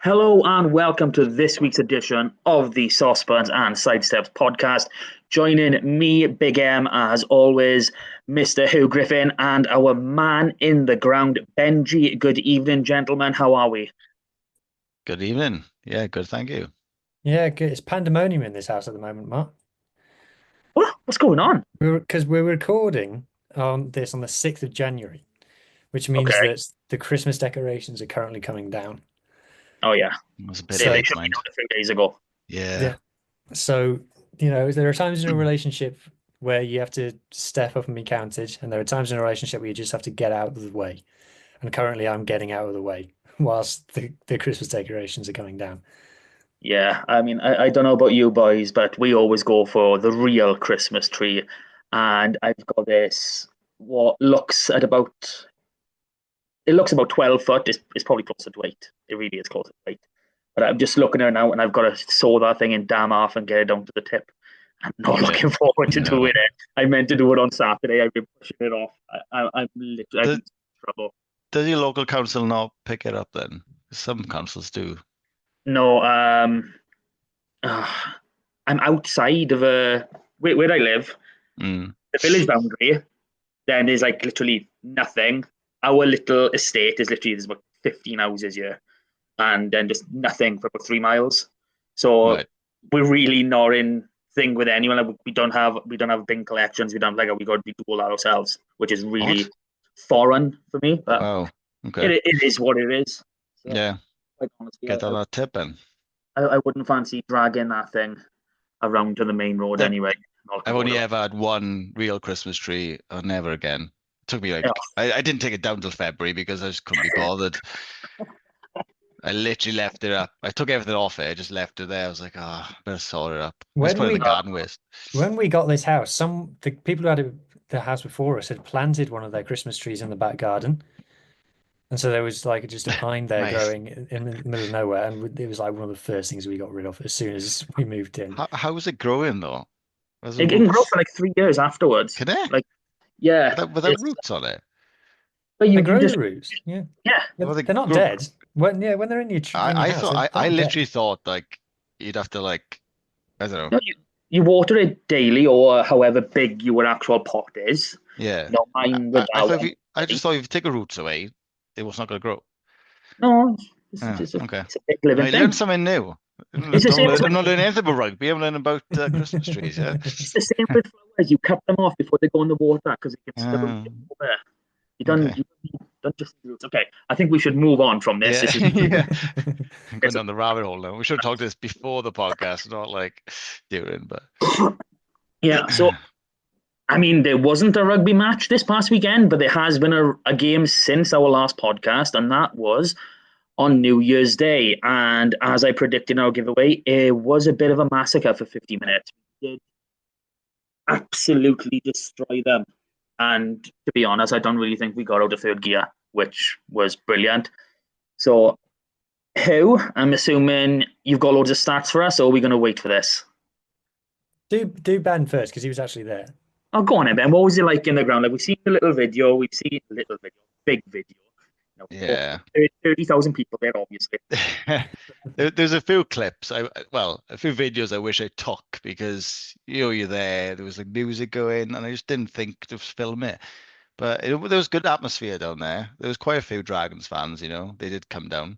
Hello and welcome to this week's edition of the Sosbans and Sidesteps podcast. Joining me, Big M, as always, Mr. Hugh Griffin and our man in the ground, Bengie. Good evening, gentlemen. How are we? Good evening. Yeah, good. Thank you. Yeah, good. It's pandemonium in this house at the moment, Mark. What's going on? We're recording on this on the 6th of January, which means Okay. that the Christmas decorations are currently coming down. Oh, yeah. It was a They, bit So, they late, should be mind. done a few days ago. Yeah. yeah. So, there are times in a relationship where you have to step up and be counted, and there are times in a relationship where you just have to get out of the way. And currently I'm getting out of the way whilst the Christmas decorations are coming down. Yeah, I mean, I don't know about you boys, but we always go for the real Christmas tree. And I've got this, what looks at about it looks about 12 foot. It's probably closer to 8. It really is closer to 8. But I'm just looking at it now and I've got to saw that thing in damn half and get it down to the tip. I'm not Yeah. looking forward to No. doing it. I meant to do it on Saturday. I've been pushing it off. I'm literally I'm in trouble. Does your local council not pick it up then? Some councils do. No, uh, I'm outside of where I live, Mm. the village boundary. Then there's like literally nothing. Our little estate is literally there's about 15 houses here, and then just nothing for about 3 miles. So Right. we're really not in thing with anyone. Like, we don't have bin collections. We don't like we got to do all that ourselves, which is really What? foreign for me. But Wow. Okay. it is what it is. So Yeah. quite honestly, Get on that tip then. I wouldn't fancy dragging that thing around to the main road I've, anyway. Not looking I've forward only to it. ever had one real Christmas tree and never again. It took me like, Yeah. I didn't take it down till February because I just couldn't be bothered. I literally left it up. I took everything off it. I just left it there. I was like, better sort it up. Let's When put it in the we garden waste. when we got this house, the people who had the house before us had planted one of their Christmas trees in the back garden. And so there was like just a pine there Nice. growing in the middle of nowhere, and it was like one of the first things we got rid of as soon as we moved in. How is it growing though? Where's the It can grow roots? for like 3 years afterwards. Can it? Like, yeah, Without it's roots on it? but They you grow the just roots, yeah. yeah. Well, they They're not grow. dead. When they're in in your I house, thought they're I not literally dead. thought like you'd have to like I don't know. No, you water it daily or however big your actual pot is. Yeah. No, mine with I that thought if one. I just thought if you take the roots away, it was not going to grow. No, it's Yeah. just a, Okay. it's a big living I learned thing. something new. It's the same. I'm not learning anything about rugby. I'm learning about Christmas trees. Yeah. It's the same with flowers. You cut them off before they go in the water because it gets the roots Um, over. You don't okay. you don't just roots. Okay, I think we should move on from this. Yeah. This is Yeah. I'm going it's down the rabbit hole now. We should have talked this before the podcast, not like during. But yeah. So I mean, there wasn't a rugby match this past weekend, but there has been a game since our last podcast, and that was on New Year's Day. And as I predicted in our giveaway, it was a bit of a massacre for 50 minutes. We did absolutely destroy them. And to be honest, I don't really think we got out of third gear, which was brilliant. So, who? I'm assuming you've got loads of stats for us, or are we going to wait for this? Do Ben first because he was actually there. Oh, go on, then, Ben. What was it like in the ground? Like, we've seen a little video, big video. yeah. 30,000 people there, obviously. There's a few clips. A few videos I wish I took because you're there. There was like music going, and I just didn't think to film it. But there was good atmosphere down there. There was quite a few Dragons fans. They did come down.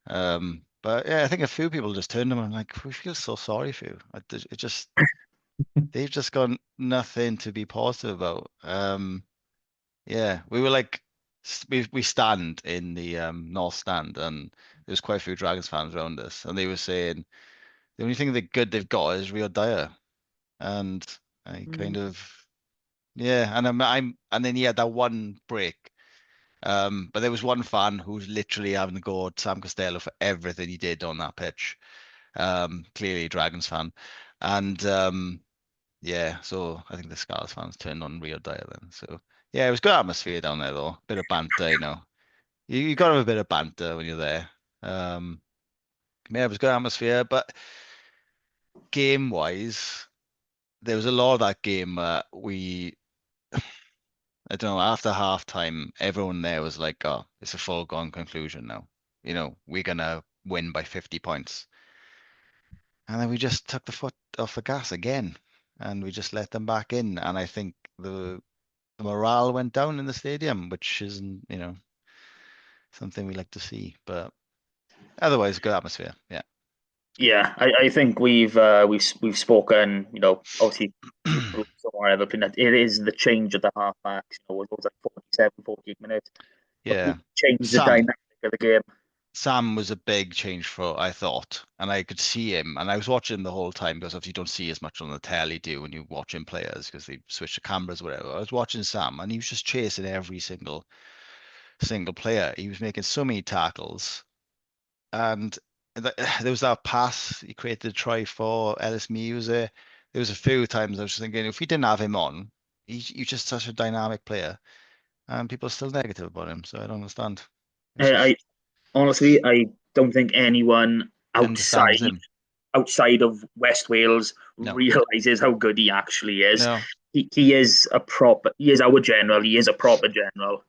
But yeah, I think a few people just turned them and like, we feel so sorry for you. It just they've just got nothing to be positive about. Yeah, we were like we stand in the north stand, and there's quite a few Dragons fans around us, and they were saying the only thing that good they've got is Rio Dyer, and I kind of yeah, and and then he had that one break, but there was one fan who's literally having to go at Sam Costello for everything he did on that pitch, clearly a Dragons fan, and yeah, so I think the Scarlets fans turned on Rio Dyer then, so. Yeah, it was good atmosphere down there though. Bit of banter. You got to have a bit of banter when you're there. Yeah, it was good atmosphere, but game wise, there was a lot of that game I don't know, after half time, everyone there was like, oh, it's a foregone conclusion now. We're gonna win by 50 points. And then we just took the foot off the gas again, and we just let them back in. And I think the morale went down in the stadium, which isn't, something we like to see. But otherwise, good atmosphere. Yeah. Yeah, I think we've spoken, obviously or everything that it is the change of the halfbacks, it was like 47, 48 minutes. But we Yeah. changed the dynamic of the game. Sam was a big change I thought, and I could see him, and I was watching the whole time because obviously you don't see as much on the telly do when you're watching players because they switch the cameras, or whatever. I was watching Sam, and he was just chasing every single player. He was making so many tackles, and there was that pass he created a try for Ellis Muse. There was a few times I was just thinking, if we didn't have him on, he's just such a dynamic player, and people are still negative about him. So I don't understand. I honestly, I don't think anyone Understands him. outside of West Wales No. realizes how good he actually is. No. He is our general. He is a proper general,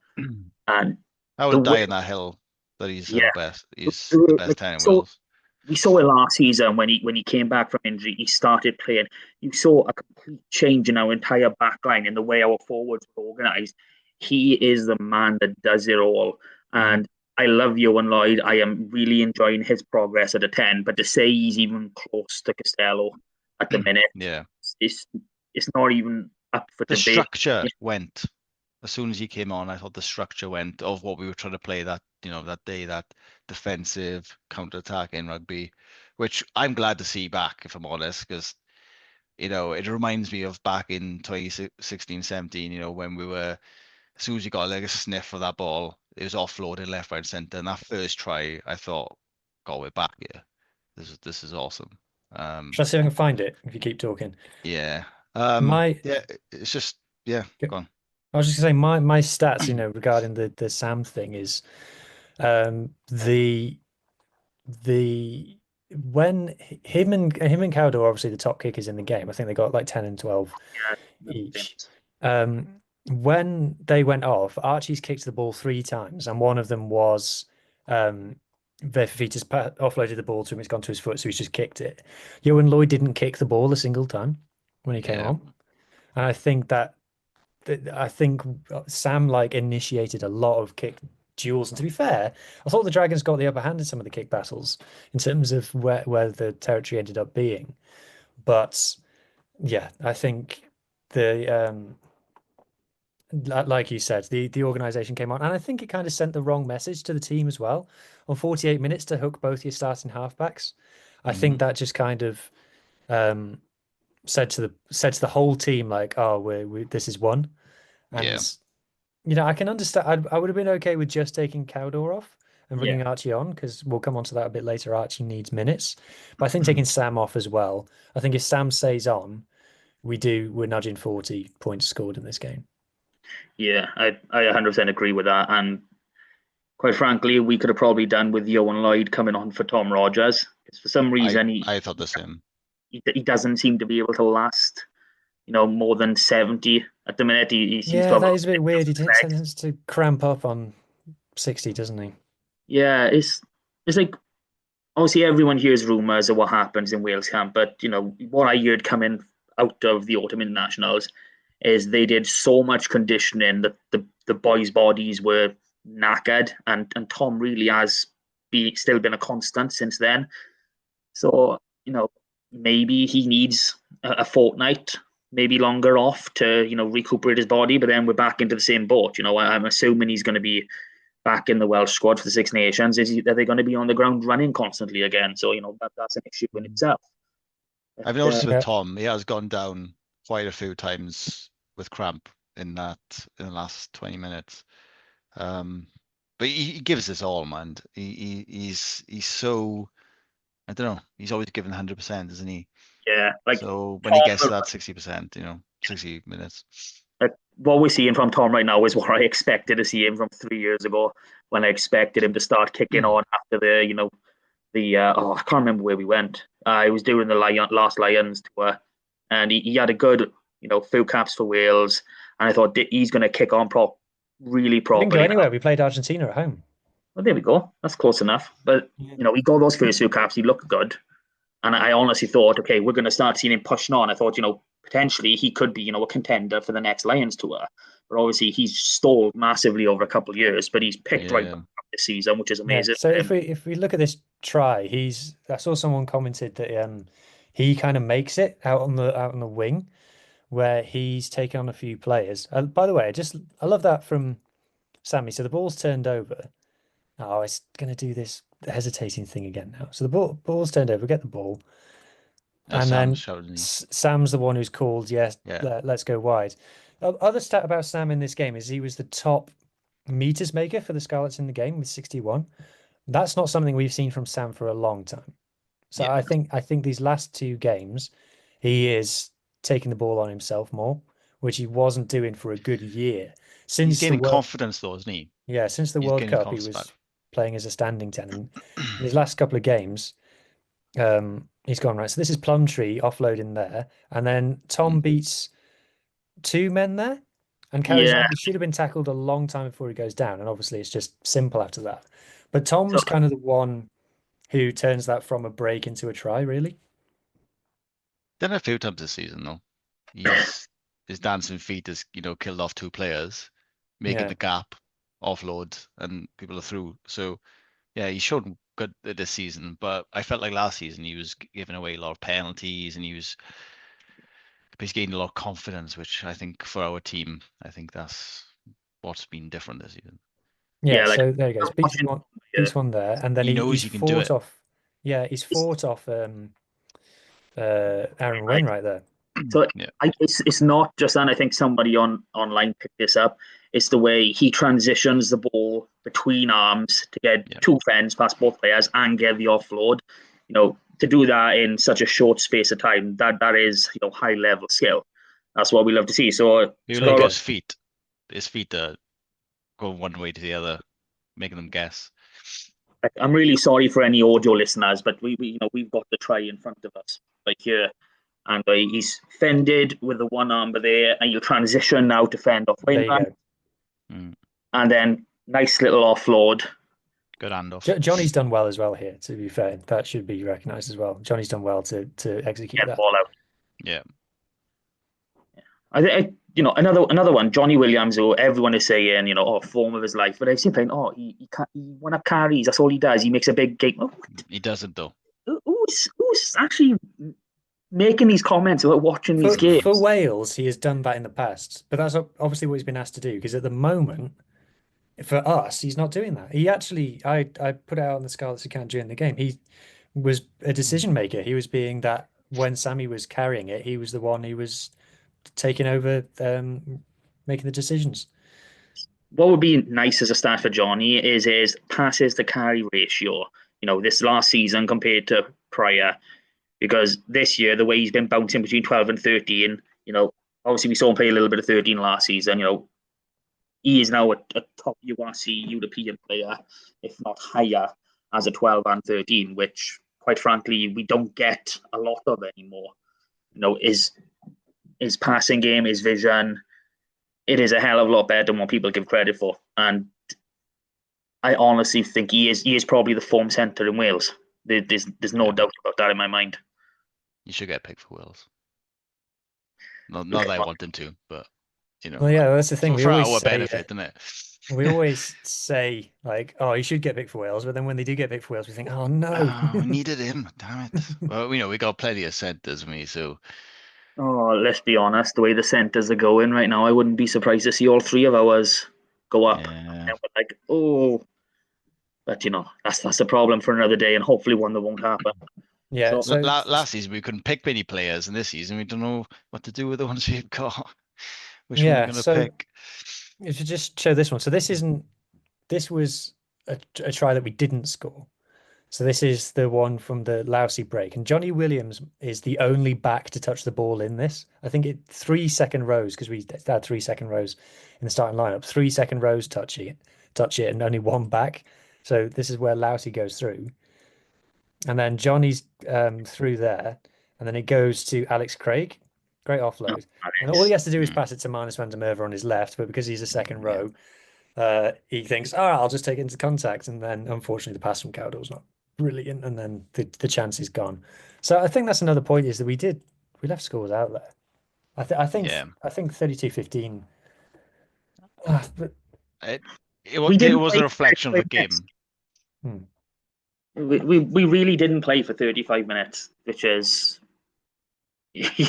and I would die on that hill that he's the best. He's the best 10 in Wales. We saw it last season when he came back from injury. He started playing. You saw a complete change in our entire backline in the way our forwards were organised. He is the man that does it all, and I love Johan Lloyd. I am really enjoying his progress at a 10, but to say he's even close to Costello at the minute, it's not even up for debate. The structure went as soon as he came on. I thought the structure went of what we were trying to play that day, that defensive counter-attacking rugby, which I'm glad to see back, if I'm honest, because it reminds me of back in 2016-17, when we were, as soon as you got like a sniff of that ball, it was offloaded left, right, center. And that first try, I thought, God, we're back here. This is awesome. Shall I see if I can find it if you keep talking? Yeah. It's just, go on. I was just gonna say my stats, regarding the Sam thing is when him and Cowder are obviously the top kickers in the game. I think they got like 10 and 12 each. When they went off, Archie's kicked the ball 3 times, and one of them was Vita's offloaded the ball to him. It's gone to his foot, so he's just kicked it. Johan Lloyd didn't kick the ball a single time when he came on, and I think Sam initiated a lot of kick duels. And to be fair, I thought the Dragons got the upper hand in some of the kick battles in terms of where the territory ended up being. But yeah, I think like you said, the organization came on, and I think it kind of sent the wrong message to the team as well. On 48 minutes to hook both your starting halfbacks, I think that just kind of said to the whole team this is one. And I can understand. I would have been okay with just taking Cowder off and bringing Archie on, because we'll come on to that a bit later. Archie needs minutes, but I think taking Sam off as well. I think if Sam stays on, we're nudging 40 points scored in this game. Yeah, I 100% agree with that. And quite frankly, we could have probably done with Johan Lloyd coming on for Tom Rogers. Because for some reason, I thought the same. He doesn't seem to be able to last, more than 70 at the minute. He seems to have that is a bit weird. He tends to cramp up on 60, doesn't he? Yeah, it's like, obviously everyone hears rumours of what happens in Wales camp, but what I heard coming out of the autumn internationals is they did so much conditioning that the boys' bodies were knackered, and Tom really has still been a constant since then. So maybe he needs a fortnight, maybe longer off to recuperate his body. But then we're back into the same boat. I'm assuming he's going to be back in the Welsh squad for the Six Nations. Are they going to be on the ground running constantly again? So that's an issue in itself. I've noticed with Tom, he has gone down quite a few times with cramp in the last 20 minutes. But he gives his all, man. He's so, I don't know, he's always given 100%, isn't he? Yeah. So when he gets to that 60%, 60 minutes. What we're seeing from Tom right now is what I expected to see him from 3 years ago, when I expected him to start kicking on after I can't remember where we went. He was doing the last Lions tour, and he had a good, few caps for Wales, and I thought he's going to kick on really properly. Didn't go anywhere. We played Argentina at home. Well, there we go. That's close enough. But he got those first few caps. He looked good, and I honestly thought, okay, we're going to start seeing him pushing on. I thought, potentially he could be, a contender for the next Lions tour. But obviously, he's stalled massively over a couple of years. But he's picked right back up this season, which is amazing. So if we look at this try, I saw someone commented that he kind of makes it out on the wing, where he's taken on a few players. By the way, I love that from Sammy. So the ball's turned over. Oh, it's going to do this hesitating thing again now. So the ball's turned over, get the ball. And then Sam's the one who's called, let's go wide. Other stat about Sam in this game is he was the top meters maker for the Scarlets in the game with 61. That's not something we've seen from Sam for a long time. So I think these last two games, he is taking the ball on himself more, which he wasn't doing for a good year. He's gaining confidence though, isn't he? Yeah, since the World Cup, he was playing as a standing 10. And in his last couple of games, he's gone right. So this is Plumtree offloading there. And then Tom beats two men there and carries on. He should have been tackled a long time before he goes down. And obviously it's just simple after that. But Tom's kind of the one who turns that from a break into a try, really. Done a few times this season, though. His dancing feet has, killed off two players, making the gap, offload, and people are through. So, yeah, he showed good this season, but I felt like last season he was giving away a lot of penalties, and he's gaining a lot of confidence, which I think for our team, I think that's what's been different this season. Yeah, so there he goes. Beats one there, and then he's fought off. Yeah, he's fought off Aaron Wainwright there. So it's not just that. I think somebody online picked this up. It's the way he transitions the ball between arms to get two fends past both players and get the offload. To do that in such a short space of time, that is high level skill. That's what we love to see. So you look at his feet. His feet are going one way to the other, making them guess. I'm really sorry for any audio listeners, but we've got the try in front of us right here. And he's fended with the one arm there, and you transition now to fend off Wainwright. And then nice little offload. Good handoff. Johnny's done well as well here, to be fair. That should be recognised as well. Johnny's done well to execute that. Ball out. Yeah. Another one, Johnny Williams, who everyone is saying, form of his life. But I've seen playing, he won up carries. That's all he does. He makes a big game. Oh, he doesn't, though. Who's actually making these comments about watching these games? For Wales, he has done that in the past. But that's obviously what he's been asked to do. Because at the moment, for us, he's not doing that. He actually, I put it out on the Scarlets account during the game. He was a decision maker. He was being that when Sammy was carrying it, he was the one who was taking over, making the decisions. What would be nice as a stat for Johnny is his passes to carry ratio. This last season compared to prior, because this year the way he's been bouncing between 12 and 13. Obviously we saw him play a little bit of 13 last season. He is now a top URC European player, if not higher, as a 12 and 13, which quite frankly we don't get a lot of anymore. His passing game, his vision, it is a hell of a lot better than what people give credit for. And I honestly think he is probably the form centre in Wales. There's no doubt about that in my mind. You should get picked for Wales. Not that I want him to, but Well, yeah, that's the thing. For our benefit, isn't it? We always say like, "Oh, he should get picked for Wales," but then when they do get picked for Wales, we think, "Oh no, we needed him. Damn it." Well, we got plenty of centres, so. Oh, let's be honest. The way the centres are going right now, I wouldn't be surprised to see all three of ours go up. Yeah. But that's a problem for another day, and hopefully one that won't happen. Yeah. So last season we couldn't pick many players, and this season we don't know what to do with the ones we've got. Which one we're going to pick? If you just show this one, so this was a try that we didn't score. So this is the one from the lousy break, and Johnny Williams is the only back to touch the ball in this. I think 3 second rows, because we had 3 second rows in the starting lineup. 3 second rows touch it, and only one back. So this is where Lousy goes through, and then Johnny's through there, and then it goes to Alex Craig. Great offload, and all he has to do is pass it to Marnus van der Merwe on his left, but because he's a second row, he thinks, "Oh, I'll just take it into contact," and then unfortunately the pass from Cowdell's not brilliant, and then the chance is gone. So I think that's another point, is that we left scores out there. Yeah. I think 32-15. But It We it didn't was play a for reflection of the 35 minutes. game. We really didn't play for 35 minutes, which is,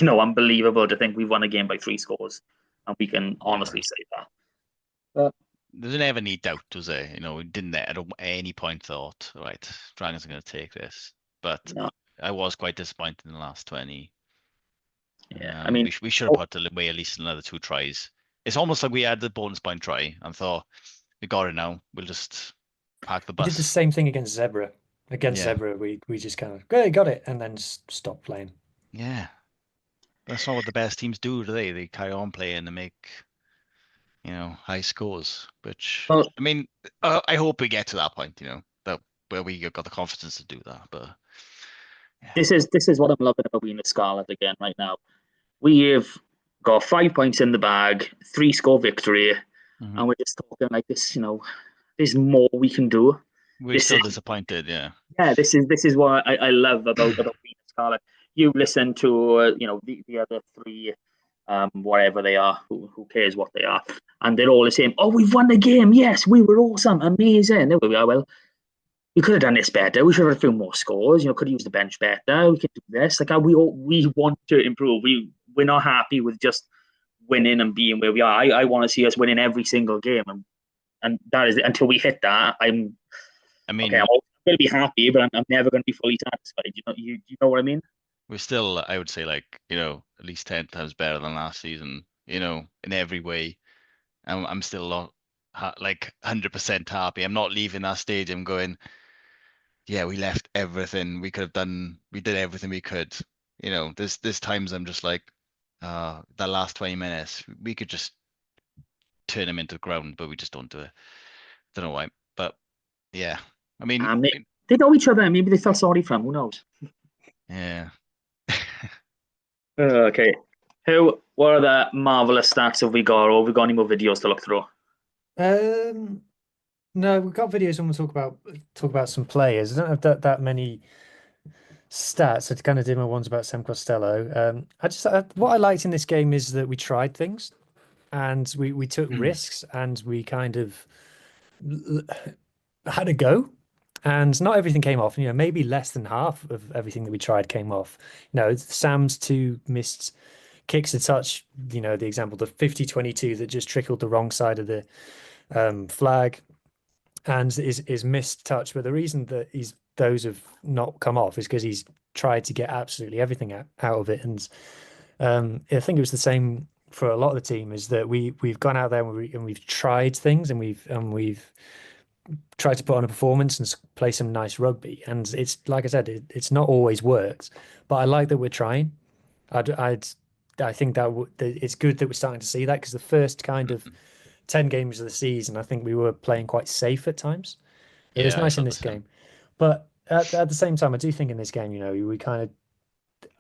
unbelievable to think we won a game by 3 scores, and we can honestly say that. But There's never any doubt, was there? We didn't at any point thought, right, Dragons are going to take this. But no, I was quite disappointed in the last 20. yeah, I mean, we should have put away at least another 2 tries. It's almost like we had the bonus point try and thought, we got it now. We'll just park the we did the bus. same thing against Zebra. Against Yeah. Zebra, we just kind of, "Okay, got it," and then stopped playing. Yeah. That's not what the best teams do they? They carry on playing and make, high scores. Which, well, I mean, I hope we get to that point, that where we got the confidence to do that. But yeah. this is what I'm loving about being a Scarlet again right now. We have got 5 points in the bag, 3-score victory, and we're just talking like this. There's more we can do. We're still disappointed, yeah. Yeah, this is what I love about being a Scarlet. You listen to the other 3, whatever they are, who cares what they are, and they're all the same. Oh, we've won the game. Yes, we were awesome, amazing. There we are. Well, we could have done this better. We should have had a few more scores. Could have used the bench better. We could do this. Like we want to improve. We're not happy with just winning and being where we are. I want to see us winning every single game, and that is until we hit that. I'm going to be happy, but I'm never going to be fully satisfied. You know what I mean? We're still, I would say, like, at least 10 times better than last season, in every way. I'm still not like 100% happy. I'm not leaving that stadium going, yeah, we left everything we could have done. We did everything we could. There's times I'm just like, that last 20 minutes, we could just turn them into the ground, but we just don't do it. Don't know why, but yeah, I mean, they know each other. Maybe they felt sorry for him. Who knows? Yeah. Okay. What are the marvelous stats have we got? Or have we got any more videos to look through? No, we've got videos and we'll talk about some players. I don't have that many stats. I kind of did my ones about Sam Costello. What I liked in this game is that we tried things, and we took risks, and we kind of had a go, and not everything came off. Maybe less than half of everything that we tried came off. Sam's 2 missed kicks a touch. The example, the 50-22 that just trickled the wrong side of the flag, and is missed touch. But the reason that those have not come off is because he's tried to get absolutely everything out of it. And I think it was the same for a lot of the team, is that we've gone out there and we've tried things, and we've tried to put on a performance and play some nice rugby. And it's like I said, it's not always worked, but I like that we're trying. I think that it's good that we're starting to see that, because the first kind of 10 games of the season, I think we were playing quite safe at times. It was nice in this game, but at the same time, I do think in this game,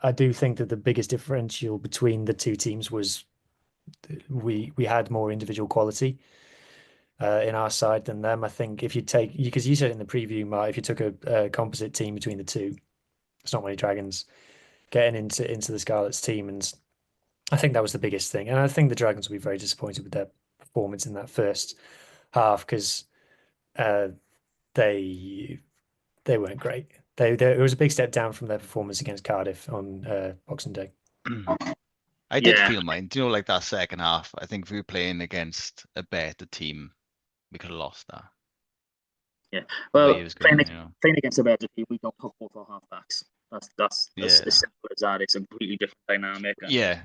I do think that the biggest differential between the 2 teams was we had more individual quality in our side than them. I think if you take, because you said in the preview, Mart, if you took a composite team between the 2, it's not many Dragons getting into the Scarlets team, and I think that was the biggest thing. And I think the Dragons will be very disappointed with their performance in that first half, because they weren't great. It was a big step down from their performance against Cardiff on Boxing Day. I did feel mine. Like that second half, I think if we were playing against a better team, we could have lost that. Yeah. Well, playing against a better team, we don't put both our halfbacks. That's as simple as that. It's a completely different dynamic. Yeah.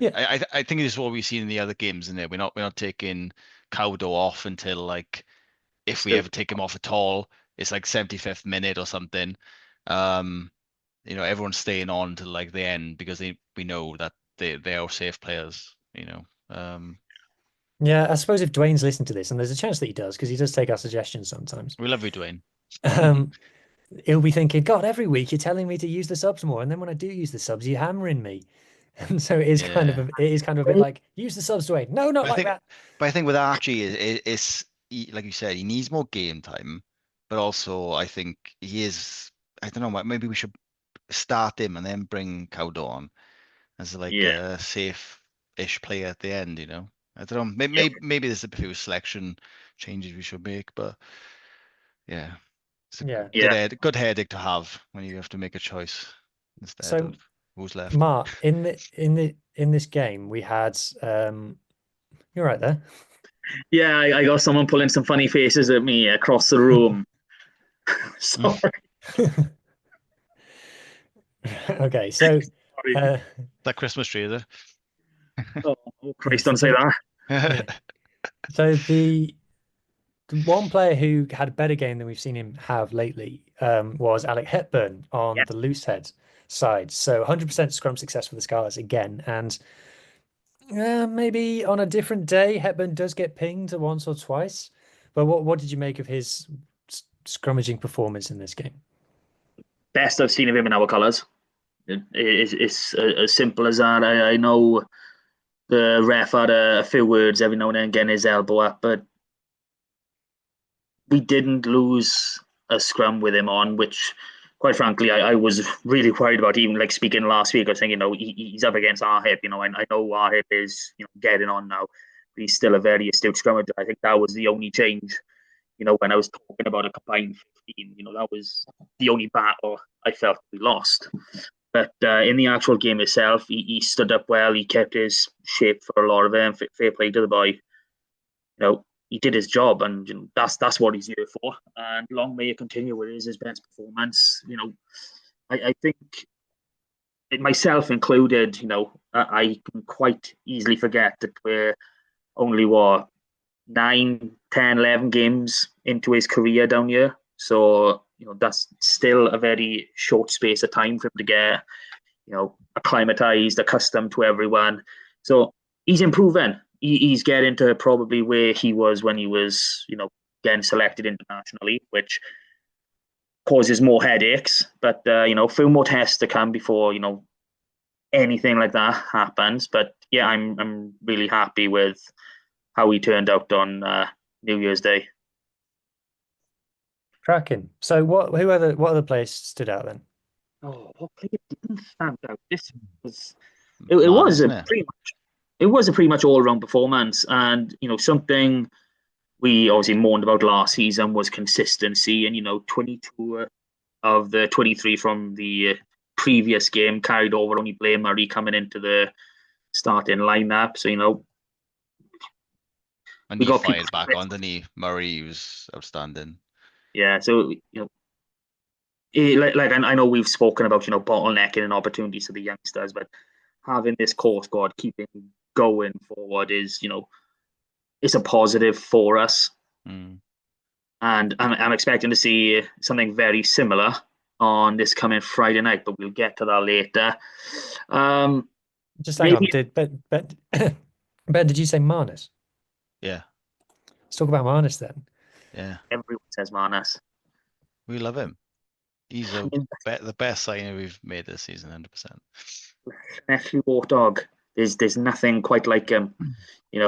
I think this is what we've seen in the other games, isn't it? We're not taking Cowdo off until, like, if we ever take him off at all, it's like 75th minute or something. Everyone's staying on till like the end, because we know that they are safe players. Yeah, I suppose if Dwayne's listened to this, and there's a chance that he does, because he does take our suggestions sometimes. We love you, Dwayne. He'll be thinking, God, every week you're telling me to use the subs more, and then when I do use the subs, you're hammering me. And so it is kind of a bit like, use the subs, Dwayne. No, not like that. But I think with Archie, it's like you said, he needs more game time, but also I think he is. I don't know. Maybe we should start him and then bring Cowdo on as like Yeah. a safe-ish player at the end. I don't know. Yeah. Maybe there's a few selection changes we should make, but yeah, it's a Yeah. Yeah. good headache to have when you have to make a choice instead So of who's left. Mart, in this game, we had you're right there. Yeah, I got someone pulling some funny faces at me across the room. Sorry. Okay, so Sorry. That Christmas tree, is Oh, yeah, Christ, don't say that. yeah. it? So the one player who had a better game than we've seen him have lately was Alec Hepburn on Yeah. the loose head side. So 100% scrum success for the Scarlets again. And maybe on a different day, Hepburn does get pinged once or twice. But what did you make of his scrummaging performance in this game? Best I've seen of him in our colours. It's as simple as that. I know the ref had a few words every now and then getting his elbow up, but we didn't lose a scrum with him on, which, quite frankly, I was really worried about. Even like speaking last week, I was thinking, he's up against our hip. I know our hip is getting on now, but he's still a very astute scrummager. I think that was the only change. When I was talking about a combined 15, that was the only battle I felt we lost. But in the actual game itself, he stood up well. He kept his shape for a lot of it. Fair play to the boy. He did his job, and that's what he's here for. And long may it continue with his best performance. I think myself included. I can quite easily forget that we're only 9, 10, 11 games into his career down here. So that's still a very short space of time for him to get acclimatized, accustomed to everyone. So he's improving. He's getting to probably where he was when he was, getting selected internationally, which causes more headaches. But a few more tests to come before anything like that happens. But yeah, I'm really happy with how he turned out on New Year's Day. Cracking. So what other players stood out then? Oh, what player didn't stand out? This was it Mad, was a isn't it? pretty much all round performance, and something we obviously mourned about last season was consistency, and 22 of the 23 from the previous game carried over. Only Blair Murray coming into the starting lineup, so And we he got people. fired back on, didn't he? Murray was outstanding. Yeah, so like I know we've spoken about bottlenecking and opportunities to the youngsters, but having this core squad keeping going forward is it's a positive for us. Mm. And I'm expecting to see something very similar on this coming Friday night, but we'll get to that later. Just hang on. Maybe Did Ben, did you say Marnus? Yeah, Let's talk about Marnus then. yeah. everyone says Marnus. We love him. He's I mean, the best signing we've made this season, 100%. Nephew Warthog. There's nothing quite like him. He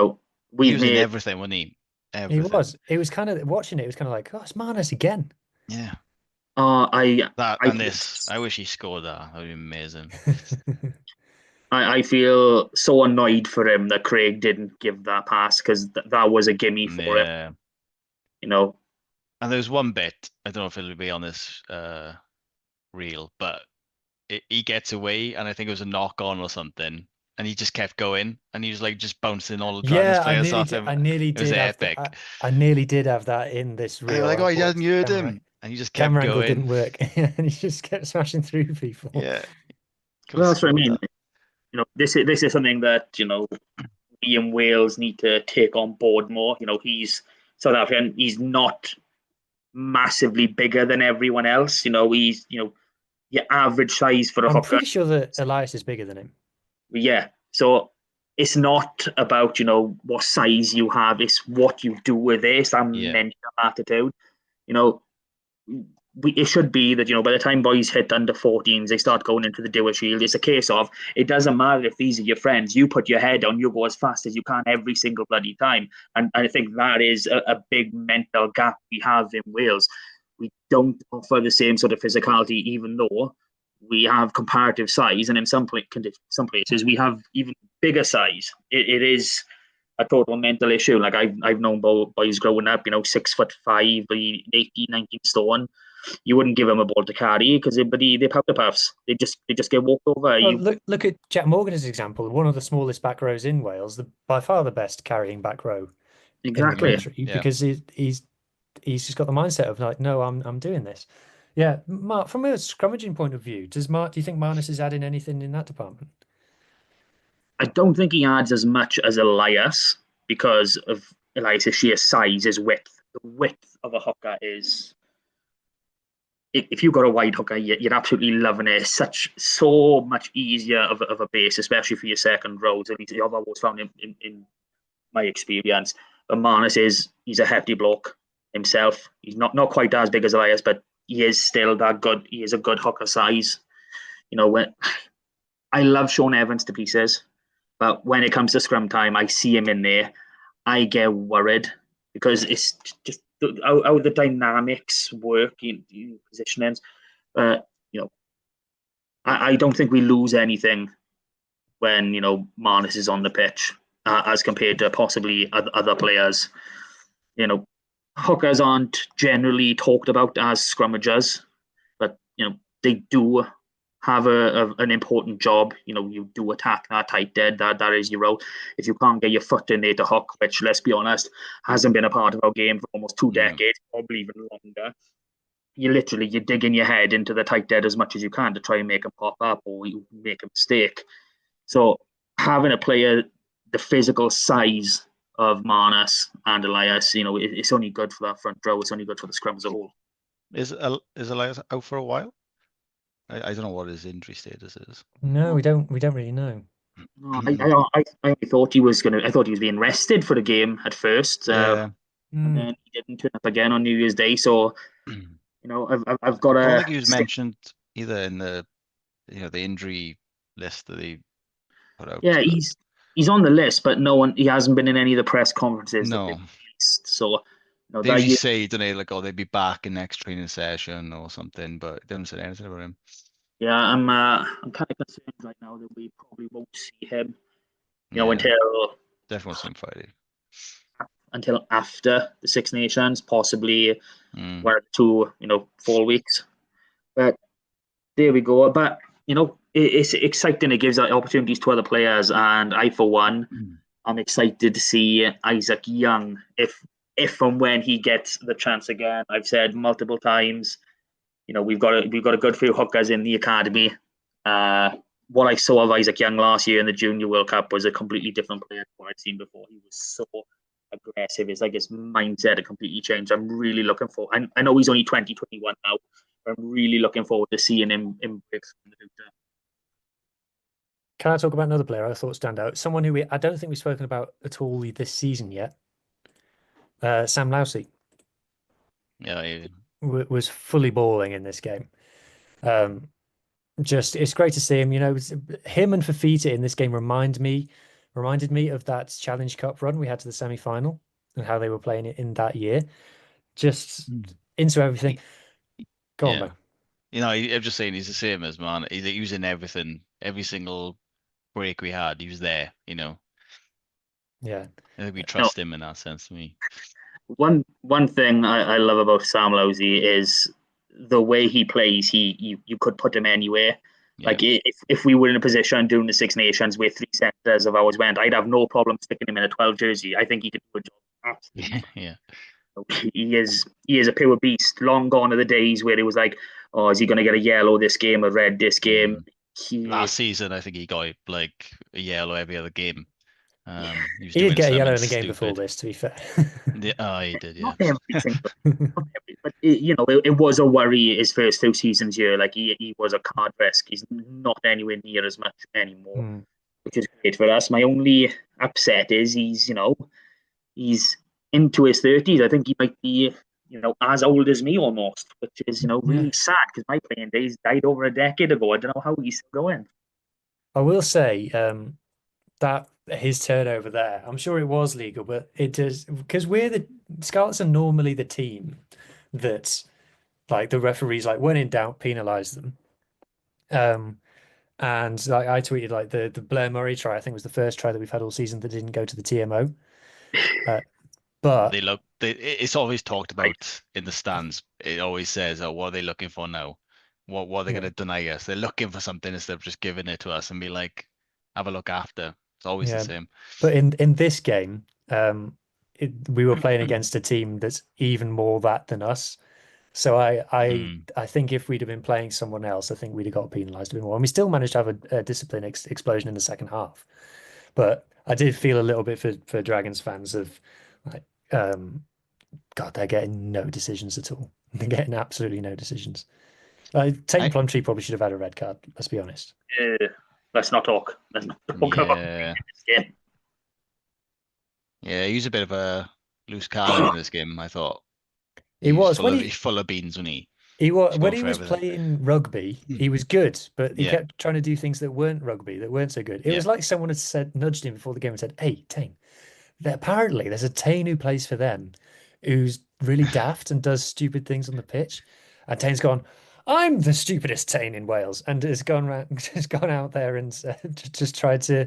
We've was in made. everything, wasn't he? Everything. It was kind of watching it. It was kind of like, oh, it's Marnus again. Yeah. I That I and this. I wish he scored that. That would be amazing. I feel so annoyed for him that Craig didn't give that pass, because that was a gimme for him. Yeah. And there's one bit, I don't know if it'll be on this reel, but he gets away, and I think it was a knock on or something, and he just kept going, and he was like just bouncing all the Dragons players off him. I nearly It was did have epic. that. I nearly did have that in this And they reel. were like, oh, he hasn't heard Camera, him. And he just kept camera angle going. didn't work, and he just kept smashing through people. Yeah. well, that's what I mean. This is something that we in Wales need to take on board more. He's South African. He's not massively bigger than everyone else. He's your average size for a I'm hooker. pretty sure that Elias is bigger than him. Yeah. So it's not about what size you have. It's what you do with it. It's that mental attitude. it should be that, by the time boys hit under 14s, they start going into the Doer Shield. It's a case of, it doesn't matter if these are your friends. You put your head down, you go as fast as you can every single bloody time. And I think that is a big mental gap we have in Wales. We don't offer the same sort of physicality, even though we have comparative size, and in some places we have even bigger size. It is a total mental issue. Like I've known boys growing up, 6'5", 18, 19 stone. You wouldn't give them a ball to carry because they're powder puffs. They just get walked over. Well, look at Jack Morgan as an example. One of the smallest back rows in Wales, by far the best carrying back row Exactly. in the country, because he's just got the mindset of like, no, I'm doing this. Yeah, Mark, from a scrummaging point of view, do you think Marnus is adding anything in that department? I don't think he adds as much as Elias because of Elias' sheer size, his width. The width of a hooker is, if you've got a wide hooker, you're absolutely loving it. It's so much easier of a base, especially for your second rows. At least I've always found in my experience. But Marnus he's a hefty bloke himself. He's not quite as big as Elias, but he is still that good. He is a good hooker size. When I love Sean Evans to pieces, but when it comes to scrum time, I see him in there. I get worried because it's just how the dynamics work in positionings. I don't think we lose anything when Marnus is on the pitch as compared to possibly other players. Hookers aren't generally talked about as scrummagers, but they do have an important job. You do attack that tight dead. That is your role. If you can't get your foot in there to hook, which, let's be honest, hasn't been a part of our game for almost 2 decades, probably even longer, you're digging your head into the tight dead as much as you can to try and make them pop up or you make a mistake. So having a player the physical size of Marnus and Elias, it's only good for that front row. It's only good for the scrum as a whole. Is Elias out for a while? I don't know what his injury status is. No, we don't really know. No, I thought he was being rested for the game at first, and then he didn't turn up again on New Year's Day. So, I've got I don't think he was mentioned either in the injury list that he put out. Yeah, he's on the list, but he hasn't been in any of the press conferences. No. So, they usually say, don't they, like, they'd be back in next training session or something, but they didn't say anything about him. Yeah, I'm kind of concerned right now that we probably won't see him, until definitely won't see him Friday. Until after the Six Nations, possibly 1 or 2, fall weeks. But there we go. But it's exciting. It gives opportunities to other players, and I, for one, I'm excited to see Isaac Young if and when he gets the chance again. I've said multiple times, we've got a good few hookers in the academy. What I saw of Isaac Young last year in the Junior World Cup was a completely different player to what I'd seen before. He was so aggressive. It's like his mindset had completely changed. I'm really looking for. I know he's only 21 now, but I'm really looking forward to seeing him in the future. Can I talk about another player I thought stand out? Someone who I don't think we've spoken about at all this season yet. Sam Lousy. Yeah, was fully balling in this game. It's great to see him. Him and Fafita in this game reminded me of that Challenge Cup run we had to the semi-final and how they were playing it in that year. Just into everything. Go on, man. I'm just saying he's the same as man. He's using everything, every single break we had, he was there. Yeah, I think we trust him in that sense. To me, one thing I love about Sam Lousy is the way he plays. You could put him anywhere. Yeah. Like if we were in a position doing the Six Nations where 3 centres of ours went, I'd have no problem sticking him in a 12 jersey. I think he could do a job. Absolutely. Yeah. He is a pure beast. Long gone are the days where it was like, oh, is he going to get a yellow this game, a red this game? Last season, I think he got like a yellow every other game. He did get a yellow in the game before this, to be fair. He did, yeah. Not every single, but it was a worry his first 2 seasons here. Like he was a card risk. He's not anywhere near as much anymore, which is great for us. My only upset is he's into his 30s. I think he might be as old as me almost, which is, Yeah. really sad because my playing days died over a decade ago. I don't know how he's still going. I will say that his turnover there, I'm sure it was legal, but it does because we're the Scarlets are normally the team that like the referees like when in doubt penalise them. Um, and like I tweeted like the Blair Murray try, I think was the first try that we've had all season that didn't go to the TMO. But It's always talked Right. about in the stands. It always says, "Oh, what are they looking for now? What are they yeah, going to deny us? They're looking for something instead of just giving it to us and be like, have a look after." It's always the yeah. same. But in this game, we were playing against a team that's even more that than us. So Mm. I think if we'd have been playing someone else, I think we'd have got penalised a bit more. And we still managed to have a discipline explosion in the second half. But I did feel a little bit for Dragons fans of like, God, they're getting no decisions at all. They're getting absolutely no decisions. Tane I Plumtree probably should have had a red card. Let's be honest. Uh, let's not talk. Let's not talk about Yeah, this game. yeah. He's a bit of a loose cannon in this game. I thought He he's was full when of he's full of beans when he was he's when going he for was everything. playing rugby, Hmm. he was good, but he Yeah, kept trying to do things that weren't rugby, that weren't so good. It yeah. was like someone had said, nudged him before the game and said, "Hey, Tane, apparently there's a Tane who plays for them, who's really daft and does stupid things on the pitch." And Tane's gone, "I'm the stupidest Tane in Wales," and has gone around, just gone out there and just tried to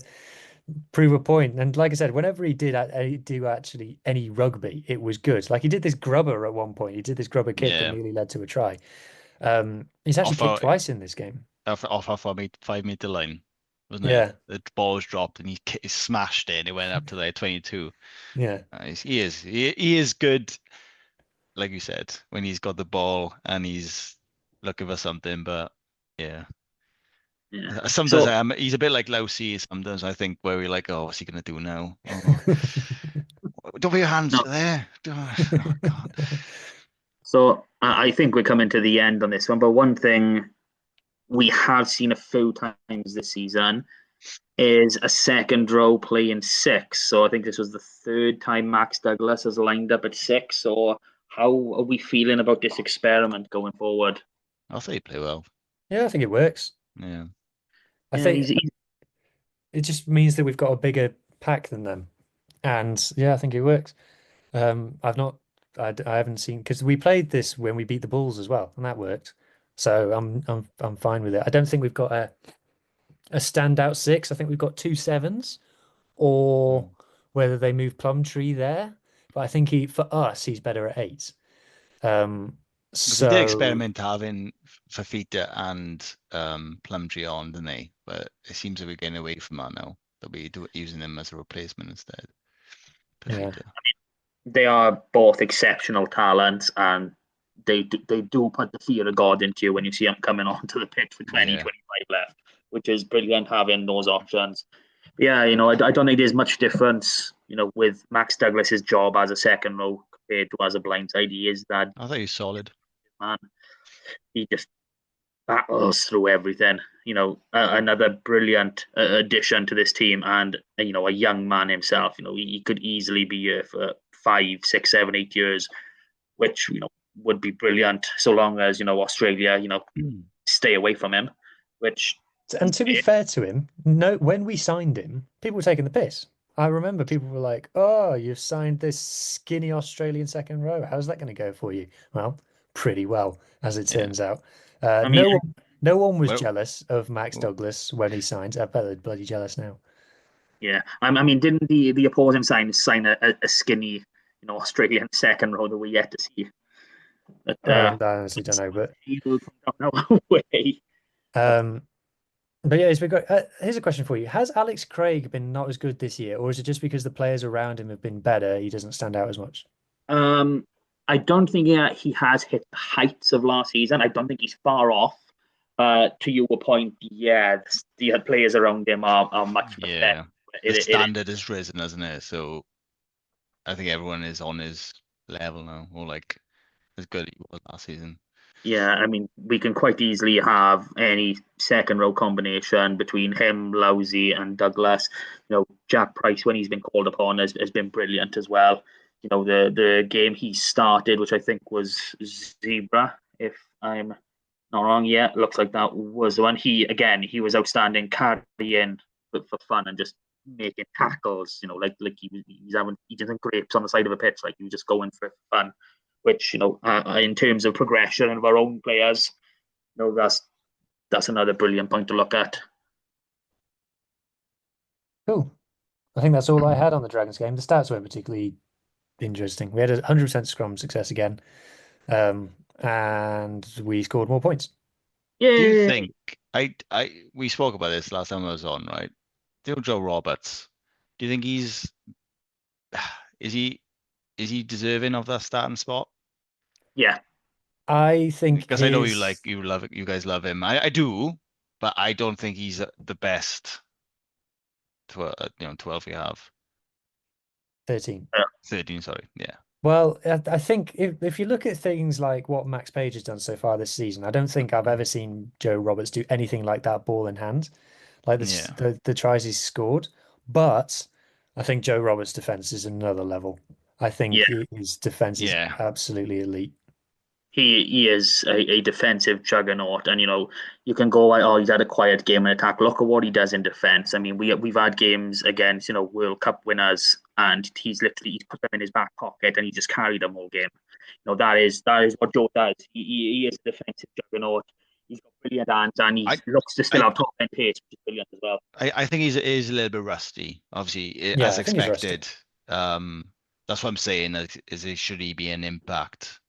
prove a point. And like I said, whenever he did do actually any rugby, it was good. Like he did this grubber at one point. He did this grubber kick that Yeah. nearly led to a try. He's actually Off kicked our twice in this game. off our 5 meter line, wasn't it? Yeah, The ball was dropped and he smashed it and it went up to like 22. yeah. He is good, like you said, when he's got the ball and he's looking for something. But yeah, Yeah. sometimes So he's a bit like Lousy. Sometimes I think where we're like, oh, what's he gonna do now? Oh, don't put your hands no. there. Oh God. So I think we're coming to the end on this one. But one thing we have seen a few times this season is a second row playing six. So I think this was the third time Max Douglas has lined up at six. So how are we feeling about this experiment going forward? I'll say he play well. Yeah, I think it works. Yeah. I Yeah, think he's it just means that we've got a bigger pack than them. And yeah, I think it works. I've not, I haven't seen because we played this when we beat the Bulls as well, and that worked. So I'm fine with it. I don't think we've got a standout six. I think we've got two sevens, or Mm. whether they move Plumtree there. But I think for us, he's better at eight. Um, Because they did so experiment having Fafita and Plumtree on, didn't they? But it seems that we're getting away from that now. They'll be using them as a replacement instead. yeah, Fafita. they are both exceptional talents, and they do put the fear of God into you when you see them coming onto the pitch for 20, Yeah. 25 left, which is brilliant having those options. But yeah, I don't think there's much difference, with Max Douglas's job as a second row compared to as a blindside. He is that I thought he was solid. man. He just battles through everything. Another brilliant addition to this team, and a young man himself. He could easily be here for 5, 6, 7, 8 years, which would be brilliant so long as Australia stay away from him, which and to be fair to him, no, when we signed him, people were taking the piss. I remember people were like, "Oh, you've signed this skinny Australian second row. How's that going to go for you?" Well, pretty well, as it Yeah. turns out. I mean, No one was Well, jealous of Max well, Douglas when he signed. I bet they're bloody jealous now. yeah. I mean, didn't the opposing sign a skinny Australian second row that we yet to see? But I honestly don't know, but he'll come down our way. But um, but yeah, it's been great. Here's a question for you: Has Alex Craig been not as good this year, or is it just because the players around him have been better, he doesn't stand out as much? Um, I don't think he has hit the heights of last season. I don't think he's far off. To your point, yeah, the players around him are much better. yeah. The standard is risen, hasn't it? So I think everyone is on his level now, or like as good as he was last season. Yeah, I mean, we can quite easily have any second row combination between him, Lousy, and Douglas. Jack Price, when he's been called upon, has been brilliant as well. the game he started, which I think was Zebra, if I'm not wrong. Yeah, looks like that was the one. He was outstanding, carrying for fun and just making tackles. Like he's doing grapes on the side of a pitch, like he was just going for fun. Which in terms of progression of our own players, that's another brilliant point to look at. Cool. I think that's all I had on the Dragons game. The stats weren't particularly interesting. We had 100% scrum success again, and we scored more points. Do you Yeah, think we spoke about this last time I was on, right? Joe Roberts. Do you think is he deserving of that starting spot? yeah, I think Because I know you guys love him. I do, but I don't think he's the best 12 we have. 13. 13, sorry. Yeah. Well, I think if you look at things like what Max Page has done so far this season, I don't think I've ever seen Joe Roberts do anything like that ball in hand, like Yeah. the tries he's scored. But I think Joe Roberts' defense is another level. I think yeah. his defense is Yeah. absolutely elite. He is a defensive juggernaut, and you can go, oh, he's had a quiet game in attack. Look at what he does in defense. I mean, we've had games against World Cup winners, and he's put them in his back pocket, and he just carried them all game. That is what Joe does. He is a defensive juggernaut. He's got brilliant hands, and he I looks to still I have top end pace, which is brilliant as well. I think he's is a little bit rusty, obviously, Yeah, as I think he's rusty. expected. That's what I'm saying. Should he be an impact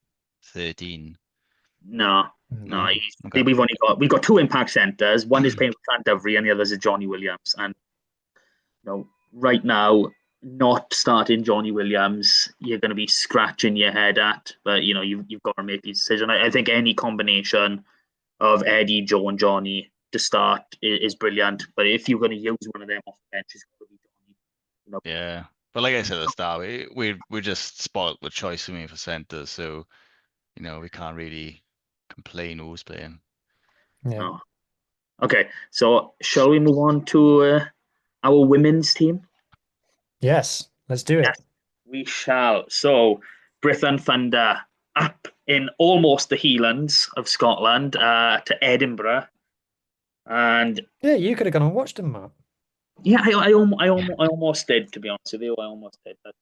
13? No, no. No. Okay. We've got two impact centres. One is playing for Llandovery, and the other is Johnny Williams. And right now, not starting Johnny Williams, you're going to be scratching your head at. But you've got to make the decision. I think any combination of Eddie, Joe, and Johnny to start is brilliant. But if you're going to use one of them off the bench, it's got to be Johnny. Yeah. But like I said at the start, we're just spoiled with choice for me for centres, so we can't really complain who's playing. Yeah. Oh. Okay, so shall we move on to our women's team? Yes, let's do it. Yes, we shall. So, Brython Thunder up in almost the Highlands of Scotland to Edinburgh. And Yeah, you could have gone and watched them, Mark. yeah, I almost did, to be honest with you. I almost did. But,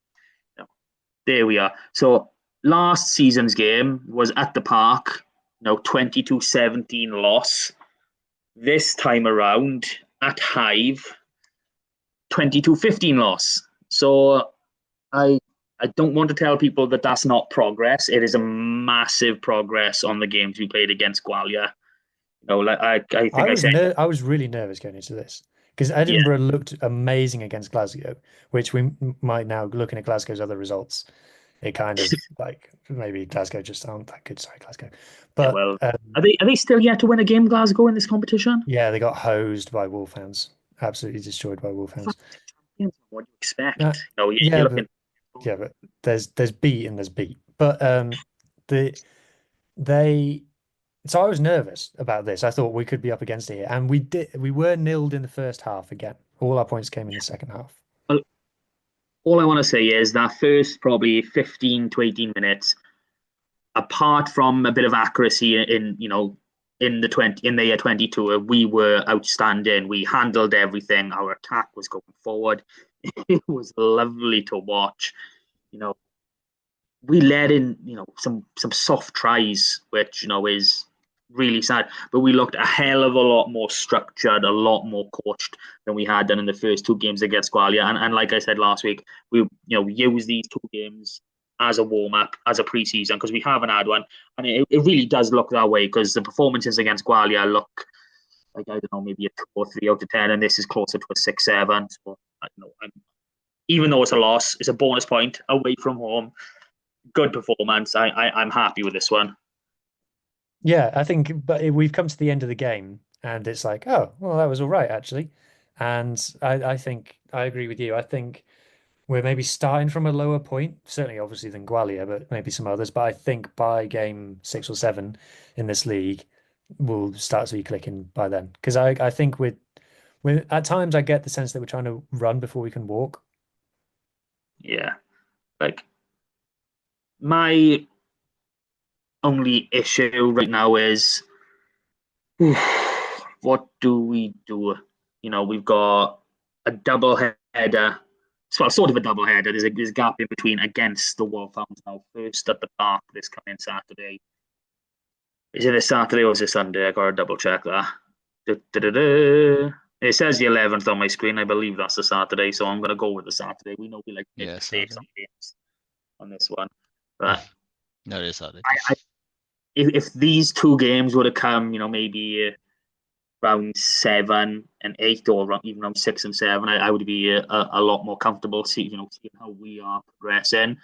there we are. So, last season's game was at the Parc, 22-17 loss. This time around at Hive, 22-15 loss. So I don't want to tell people that that's not progress. It is a massive progress on the games we played against Gwalia. I think I said, I was really nervous going into this because yeah, Edinburgh looked amazing against Glasgow, which we might now, looking at Glasgow's other results, it kind of like maybe Glasgow just aren't that good. Sorry, Glasgow. But well, are they still yet to win a game, Glasgow, in this competition? yeah, they got hosed by Wolfhounds, absolutely destroyed by Wolfhounds. What do you expect? Yeah, you're looking. but there's beat and there's beat. But they so I was nervous about this. I thought we could be up against it here, and we were nilled in the first half again. All our points came in the second half. Well, all I want to say is that first probably 15 to 18 minutes, apart from a bit of accuracy in the year 22, we were outstanding. We handled everything. Our attack was going forward. It was lovely to watch. We let in some soft tries, which is really sad. But we looked a hell of a lot more structured, a lot more coached than we had done in the first two games against Gwalia. And like I said last week, we use these two games as a warm up, as a preseason, because we haven't had one, and it really does look that way. Because the performances against Gwalia look like, I don't know, maybe a 2 or 3 out of 10, and this is closer to a 6, 7. So even though it's a loss, it's a bonus point away from home. Good performance. I'm happy with this one. Yeah, I think, but we've come to the end of the game, and it's like, oh, well, that was all right actually. And I think I agree with you. I think we're maybe starting from a lower point, certainly obviously than Gwalia, but maybe some others. But I think by game 6 or 7 in this league, we'll start to be clicking by then. Because I think we're at times I get the sense that we're trying to run before we can walk. Yeah, like My only issue right now is what do we do? We've got a double header. Well, sort of a double header. There's a gap in between against the Wolverhampton now. First at the Parc this coming Saturday. Is it this Saturday or is it Sunday? I gotta double check that. It says the 11th on my screen. I believe that's the Saturday, so I'm gonna go with the Saturday. We know we like to make mistakes on games on this one, but no, it is Saturday. If these two games would have come, maybe round 7 and 8, or even round 6 and 7, I would be a lot more comfortable seeing how we are progressing.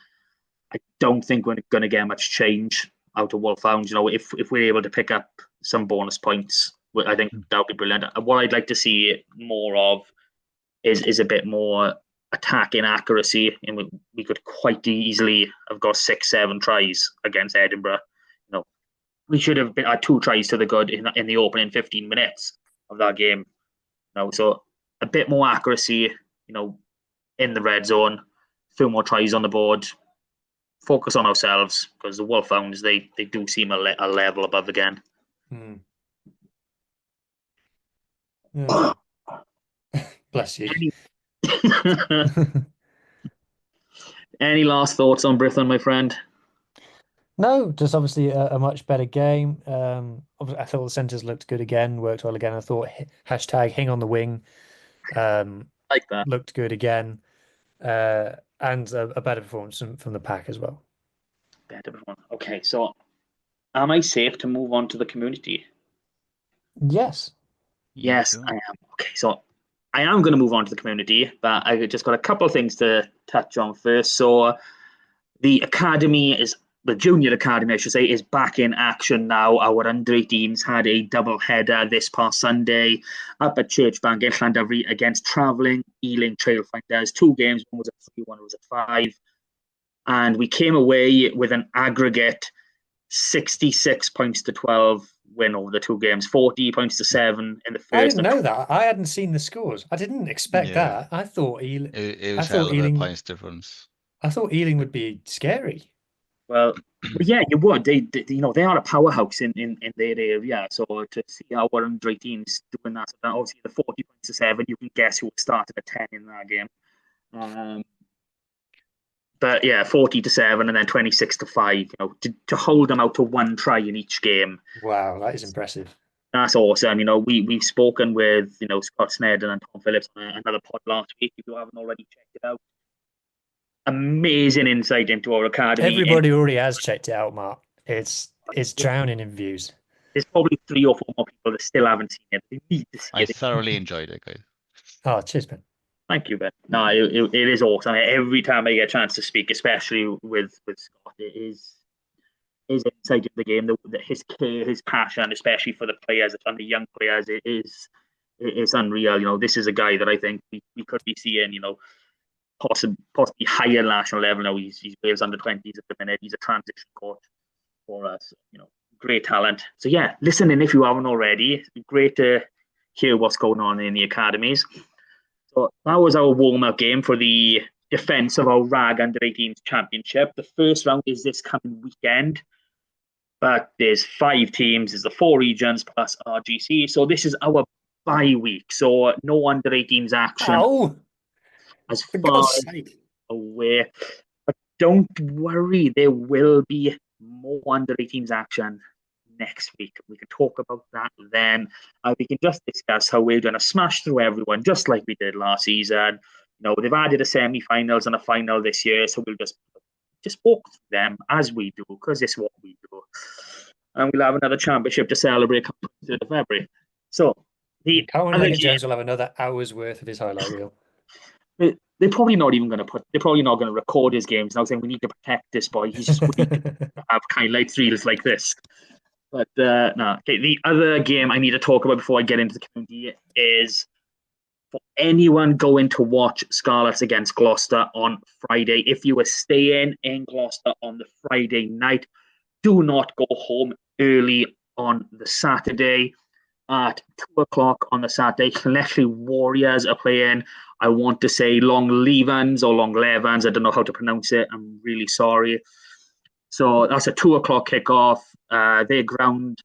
I don't think we're going to get much change out of Wolverhampton. If we're able to pick up some bonus points, I think that would be brilliant. What I'd like to see more of is a bit more attacking accuracy, and we could quite easily have got 6-7 tries against Edinburgh. We should have been 2 tries to the good in the opening 15 minutes of that game. So a bit more accuracy, in the red zone, a few more tries on the board. Focus on ourselves, because the Wolfhounds, they do seem a level above again. Oh. Bless you. Any last thoughts on Brython, my friend? No, just obviously a much better game. I thought the centres looked good again, worked well again. I thought hashtag hang on the wing like that looked good again, and a better performance from the pack as well. Better performance. Okay, so am I safe to move on to the community? Yes. Yes, sure. I am. Okay, so I am going to move on to the community, but I just got a couple of things to touch on first. So the junior academy, I should say, is back in action now. Our under-18s had a double header this past Sunday up at Churchbank in Llandovery against travelling Ealing Trailfinders. 2 games, one was at 3, one was at 5. And we came away with an aggregate 66 points to 12 win over the 2 games, 40 points to 7 in the first. I didn't know that. I hadn't seen the scores. I didn't expect that. I thought Ealing. It was hell of a points difference. I thought Ealing would be scary. Well, yeah, you would. They they are a powerhouse in their area. So to see our under-18s doing that, obviously the 40 points to 7, you can guess who started at 10 in that game. But yeah, 40 to 7 and then 26 to 5. To hold them out to 1 try in each game. Wow, that is impressive. That's awesome. We've spoken with Scott Snedden and Tom Phillips on another pod last week. If you haven't already checked it out, amazing insight into our academy. Everybody already has checked it out, Mart. It's drowning in views. There's probably 3 or 4 more people that still haven't seen it. They need to see it. I thoroughly enjoyed it, guys. Oh, cheers, Ben. Thank you, Ben. No, it is awesome. Every time I get a chance to speak, especially with Scott, it is his insight of the game, his care, his passion, especially for the players and the young players, it's unreal. This is a guy that I think we could be seeing, possibly higher national level now. He's Wales under-20s at the minute. He's a transition coach for us. Great talent. So yeah, listen in if you haven't already. It's great to hear what's going on in the academies. So that was our warm-up game for the defence of our RAG under-18s championship. The first round is this coming weekend, but there's 5 teams. There's the 4 regions plus RGC. So this is our bye week. So no under-18s action. Oh, as far as aware. But don't worry, there will be more under-18s action next week. We can talk about that then. We can just discuss how we're going to smash through everyone, just like we did last season. They've added a semi-finals and a final this year, so we'll just walk through them as we do, because it's what we do. And we'll have another championship to celebrate on the 3rd of February. So the Jones will have another hour's worth of his highlight reel. They're probably not even going to they're probably not going to record his games now, saying we need to protect this boy. He's just weak to have highlight reels like this. But no. Okay, the other game I need to talk about before I get into the community is for anyone going to watch Scarlets against Gloucester on Friday. If you were staying in Gloucester on the Friday night, do not go home early on the Saturday. At 2 o'clock on the Saturday, Llanelli Warriors are playing, I want to say Longlevans or Longlevans. I don't know how to pronounce it. I'm really sorry. So that's a 2 o'clock kickoff. Their ground,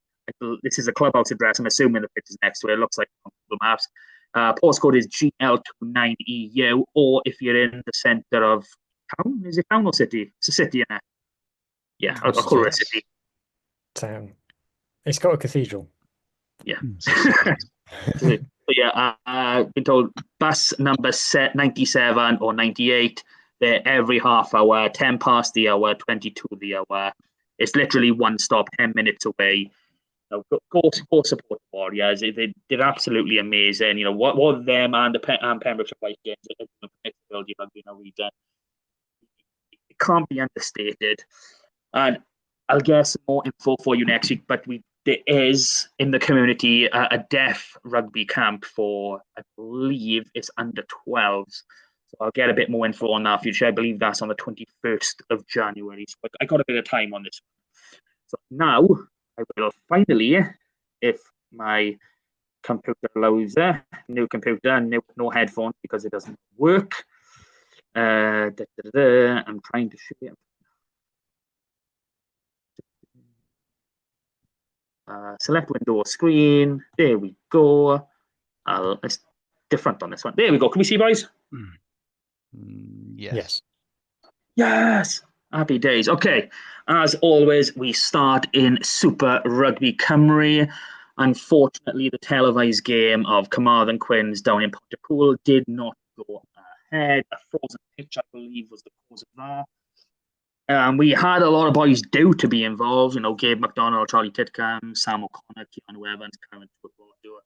this is a clubhouse address. I'm assuming the pitch is next to it. It looks like on the maps. Postcode is GL29EU, or if you're in the centre of town, is it town or city? It's a city, isn't it? Yeah, I'll call it a city. Town. It's got a cathedral. Yeah. So yeah, been told bus number 97 or 98. They're every half hour, 10 past the hour, 22 the hour. It's literally one stop, 10 minutes away. Go support the Warriors. They're absolutely amazing. You know what them and the Pembrokeshire White games are going to connect the world rugby in a region. It can't be understated. And I'll get some more info for you next week. But there is in the community a deaf rugby camp for, I believe it's under 12s. So I'll get a bit more info on that future. I believe that's on the 21st of January. So I got a bit of time on this one. So now I will finally, if my computer allows new computer, no headphones because it doesn't work. I'm trying to share. Select window or screen. There we go. It's different on this one. There we go. Can we see, boys? Yes. Yes. Happy days. Okay. As always, we start in Super Rugby Cymru. Unfortunately, the televised game of Carmarthen Quins down in Pontypool did not go ahead. A frozen pitch, I believe, was the cause of that. We had a lot of boys due to be involved. You know, Gabe McDonald, Charlie Titcomb, Sam O'Connor, Keanu Evans, current football doer,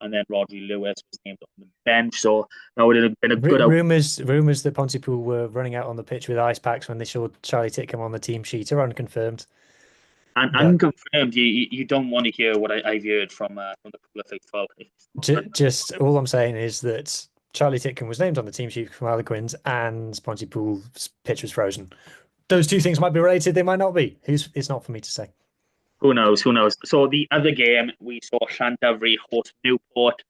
and then Rodri Lewis was named on the bench. So that would have been a good. Rumours that Pontypool were running out on the pitch with ice packs when they saw Charlie Titcomb on the team sheet are unconfirmed. And unconfirmed, you don't want to hear what I've heard from the pool of faithful. Just all I'm saying is that Charlie Titcomb was named on the team sheet for Harlequins and Pontypool's pitch was frozen. Those two things might be related, they might not be. It's not for me to say. Who knows? So the other game, we saw Llandovery host Newport,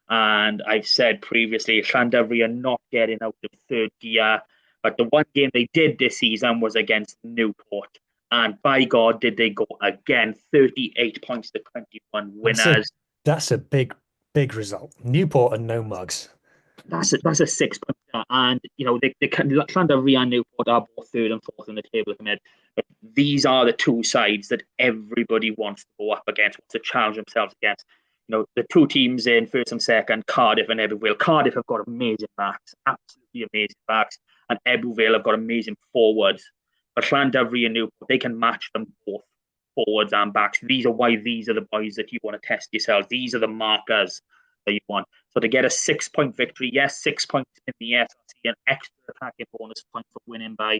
and I've said previously, Llandovery are not getting out of third gear, but the one game they did this season was against Newport, and by God, did they go again, 38 points to 21 winners. That's a big result. Newport and no mugs. That's a 6 point, and you know Llandovery and Newport are both third and fourth in the table at the minute. But these are the two sides that everybody wants to go up against, wants to challenge themselves against. You know, the two teams in first and second, Cardiff and Ebbw Vale. Cardiff have got amazing backs, absolutely amazing backs, and Ebbw Vale have got amazing forwards. But Llandovery and Newport, they can match them both, forwards and backs. These are the boys that you want to test yourselves. These are the markers that you want. So to get a 6 point victory, yes, 6 points in the SRC, an extra attacking bonus point for winning by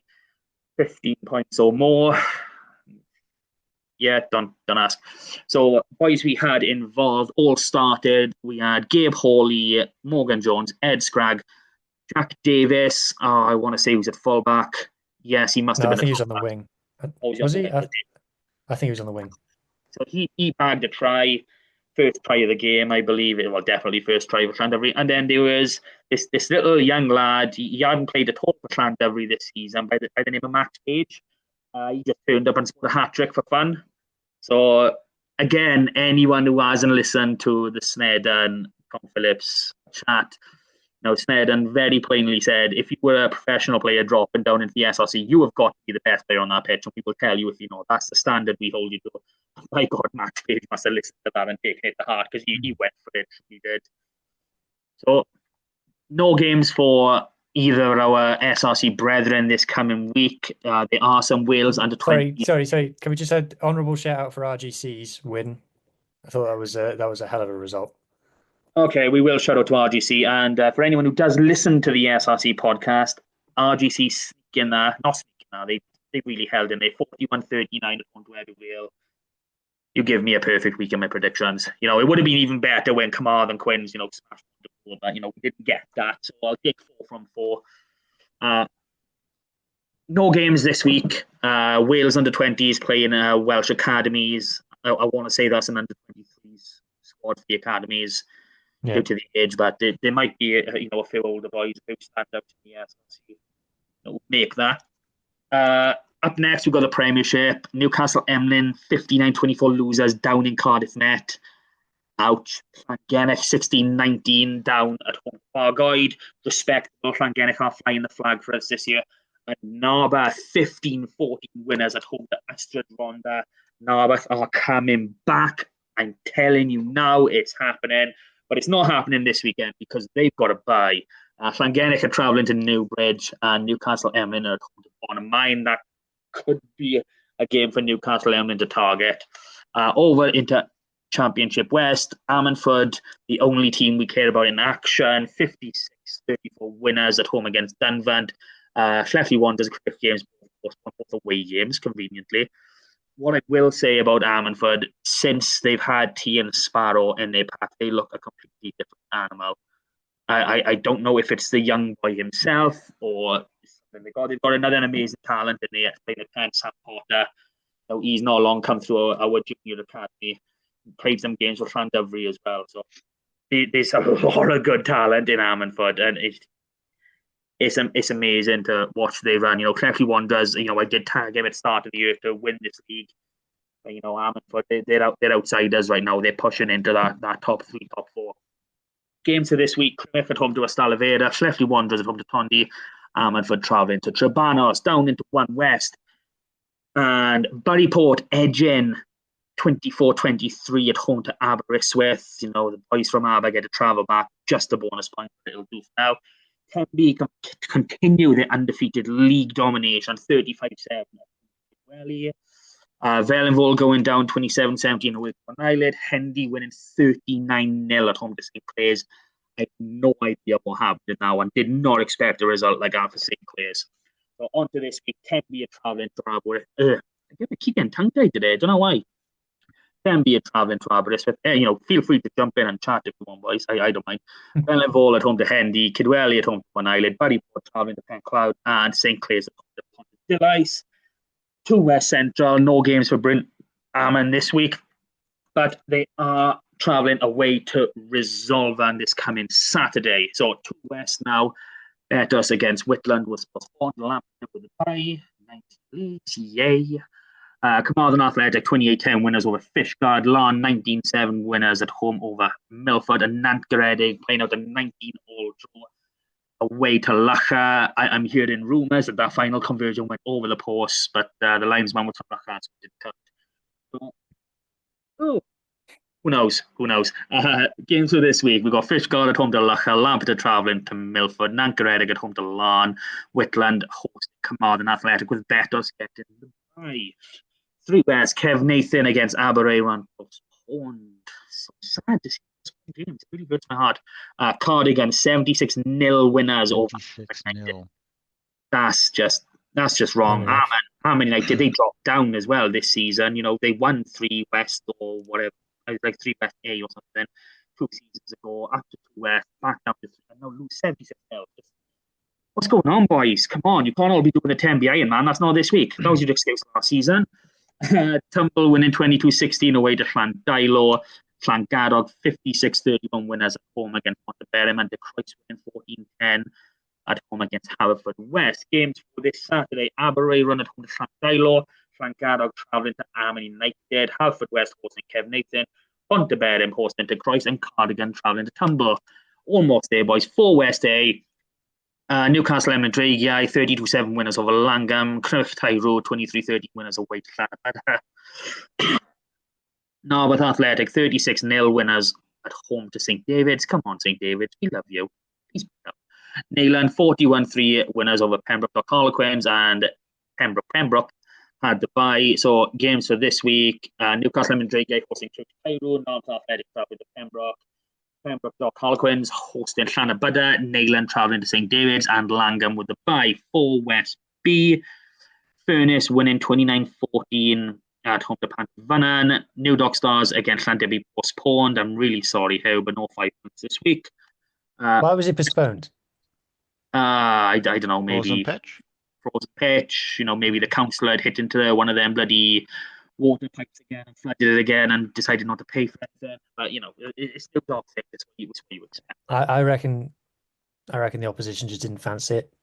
15 points or more. Yeah, don't ask. So boys we had involved all started. We had Gabe Hawley, Morgan Jones, Ed Scragg, Jack Davis. I want to say he was at fullback. Yes, he must have been. I think he was on the wing. Was he? I think he was on the wing. So he bagged a try. First try of the game, I believe. Well, definitely first try for Llandovery. And then there was this little young lad. He hadn't played at all for Llandovery this season by the name of Max Page. He just turned up and scored a hat-trick for fun. So, again, anyone who hasn't listened to the Snedden, Tom Phillips chat, you know, Snedden very plainly said, if you were a professional player dropping down into the SRC, you have got to be the best player on that pitch. And people tell you, if you know, that's the standard we hold you to. My God, Max Page must have listened to that and taken it to heart because he went for it. He did. So, no games for either of our SRC brethren this coming week. There are some Wales under 20. Sorry. Can we just add honourable shout out for RGC's win? I thought that was a hell of a result. Okay, we will shout out to RGC. And for anyone who does listen to the SRC podcast, RGC sneaking there. Not sneaking there. They really held in there. 41-39 upon Ebbw Vale. You give me a perfect week in my predictions. You know, it would have been even better when Carmarthen Quins, you know, smashed the ball, but, you know, we didn't get that. So I'll take 4 from 4. No games this week. Wales under 20s playing Welsh academies. I want to say that's an under 23s squad for the academies due to the age, but there might be a few older boys who stand out to the SRC. Make that. Up next, we've got the Premiership. Newcastle Emlyn, 59-24 losers down in Cardiff Met. Ouch. Llangennech 16-19 down at home. Parc, respectable. Llangennech are flying the flag for us this year. And Narberth 15-14 winners at home to Ystrad Rhondda. Narberth are coming back. I'm telling you now, it's happening. But it's not happening this weekend because they've got a bye. Llangennech are travelling to Newbridge and Newcastle Emlyn are at home to Bonamine. That could be a game for Newcastle Emlyn to target. Over into Championship West, Ammanford, the only team we care about in action, 56-34 winners at home against Dunvant. Schleffey Wanderers cricket games, both away games, conveniently. What I will say about Ammanford, since they've had T and Sparrow in their pack, they look a completely different animal. I don't know if it's the young boy himself or they've got another amazing talent in there. Playing the 10, Sam Potter. So he's not long come through our junior academy. Played some games with Llandovry as well. So there's a lot of good talent in Ammanford, and it's amazing to watch they run. Clearly Wanderers, I did tag him at the start of the year to win this league. But, Ammanford, they're outsiders right now. They're pushing into that top 3, top 4. Games for this week, Crymych at home to Ystadell. Schleffey Wanderers at home to Tondi. Ammanford travelling to Trebanos, down into 1 West. And Buryport edging 24-23 at home to Aberystwyth. The boys from Aber get to travel back, just a bonus point, but it'll do for now. Tenby continue their undefeated league domination, 35-7. Wellinville going down 27-17 away from Islay. Hendy winning 39-0 at home to St. Clair's. I have no idea what happened now and did not expect a result like that for St. Clair's. So on to this week, Tenby are travelling to Aberystwyth. I keep getting tongue-tied today. I don't know why. Tenby are travelling to Aberystwyth. Feel free to jump in and chat if you want, boys. I don't mind. Wellinville at home to Hendy. Kidwelly at home to One Island. Buryport travelling to Pencloud. And St. Clair's at home to Pontydylis. 2 West Central. No games for Bryn Aman this week. But they are travelling away to Resolvan this coming Saturday. So 2 West now. Betos against Whitland was postponed. Lampton with the bye. 90 leads. Yay. Carmarthen Athletic 28-10 winners over Fishguard. Larne 19-7 winners at home over Milford. And Nantgaredig playing out a 19-all draw away to Lacha. I'm hearing rumours that final conversion went over the post, but the linesman was from Lacha, so it didn't count. So, who knows? Games for this week. We've got Fishguard at home to Lacha, Lampton travelling to Milford, Nantgaredig at home to Larne, Whitland hosting Carmarthen Athletic with Betos getting the bye. 3 West, Kev Nathan against Aberystwyth postponed. So sad to see this game. It really hurts my heart. Cardigan 76-0 winners over. 76-0. That's just wrong. Harmon United, they dropped down as well this season. They won 3 West or whatever, like 3 West A or something 2 seasons ago. After 2 West, back down to 3, and now lose 76-0. What's going on, boys? Come on, you can't all be doing the 10B Iron, man. That's not this week. That was your excuse last season. Tumble winning 22-16 away to Llandilo. Llangadog 56-31 winners at home against Monteberem, and De Croix winning 14-10 at home against Haverford West. Games for this Saturday: Aberystwyth run at home to Llandilo. Llangadog travelling to Armagh United. Haverford West hosting Kev Nathan. Monteberem hosting De Croix, and Cardigan travelling to Tumble. Almost there, boys. 4 West A. Newcastle Emlyn Dreigiau 32-7 winners over Langham. Crymych Tyrone 23-13 winners away to Llanfair. Narberth Athletic 36-0 winners at home to St. David's. Come on, St. David's, we love you. Please pick up. Neyland 41-3 winners over Pembroke Harlequins, and Pembroke had the bye. So games for this week: Newcastle Emlyn Dreigiau hosting Tyrone. Narberth Athletic travelling to Pembroke. Pembroke Harlequins hosting Llanybydder, Neyland travelling to St. David's, and Langham with the bye. 4 West B. Furness winning 29-14 at home to Pantyfunnan. New Dock Stars against Llandybie postponed. I'm really sorry, Hugh, but no 5 points this week. Why was it postponed? I don't know, maybe frozen pitch. Maybe the council had hit into one of them bloody water pipes again and flooded it again and decided not to pay for it. But it's still dog sick. It's what you expect. I reckon the opposition just didn't fancy it.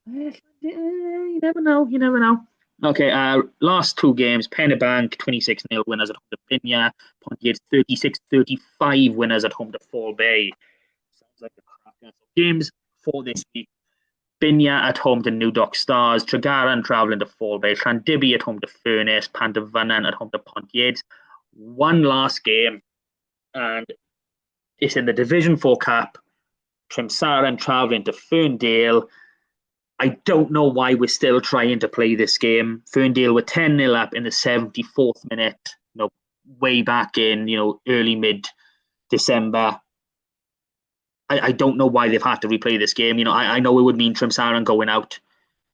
You never know. You never know. Okay, last two games, Pennebank 26-0 winners at home to Pinya, Pontiac 36-35 winners at home to Fall Bay. Sounds like a cracker. So games for this week. Binya at home to New Dock Stars, Tregaron travelling to Fall Bay, Llandibby at home to Furness, Panderfynon at home to Pontiac. One last game, and it's in the Division 4 Cup. Trimsaran travelling to Ferndale. I don't know why we're still trying to play this game. Ferndale were 10-0 up in the 74th minute, way back in, early mid-December. I don't know why they've had to replay this game. I know it would mean Trimsaran going out,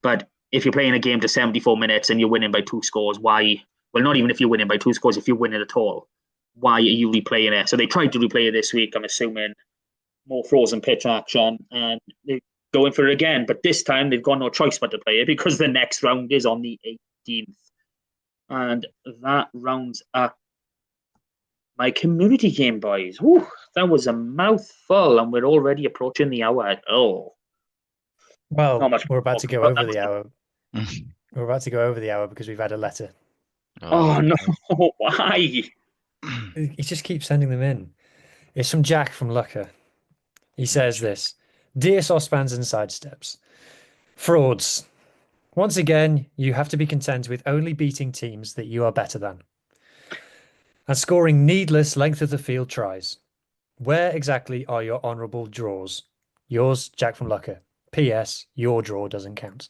but if you're playing a game to 74 minutes and you're winning by 2 scores, why? Well, not even if you're winning by 2 scores, if you're winning at all, why are you replaying it? So they tried to replay it this week, I'm assuming, more frozen pitch action, and they're going for it again. But this time they've got no choice but to play it because the next round is on the 18th. And that rounds up my community game, boys. Whew, that was a mouthful, and we're already approaching the hour. Oh. Well, we're about to go over the hour. We're about to go over the hour because we've had a letter. Oh no, why? He just keeps sending them in. It's from Jack from Lucca. He says this: Dear Sosbans and Sidesteps, frauds. Once again, you have to be content with only beating teams that you are better than, and scoring needless length of the field tries. Where exactly are your honourable draws? Yours, Jack from Lucca. P.S. Your draw doesn't count.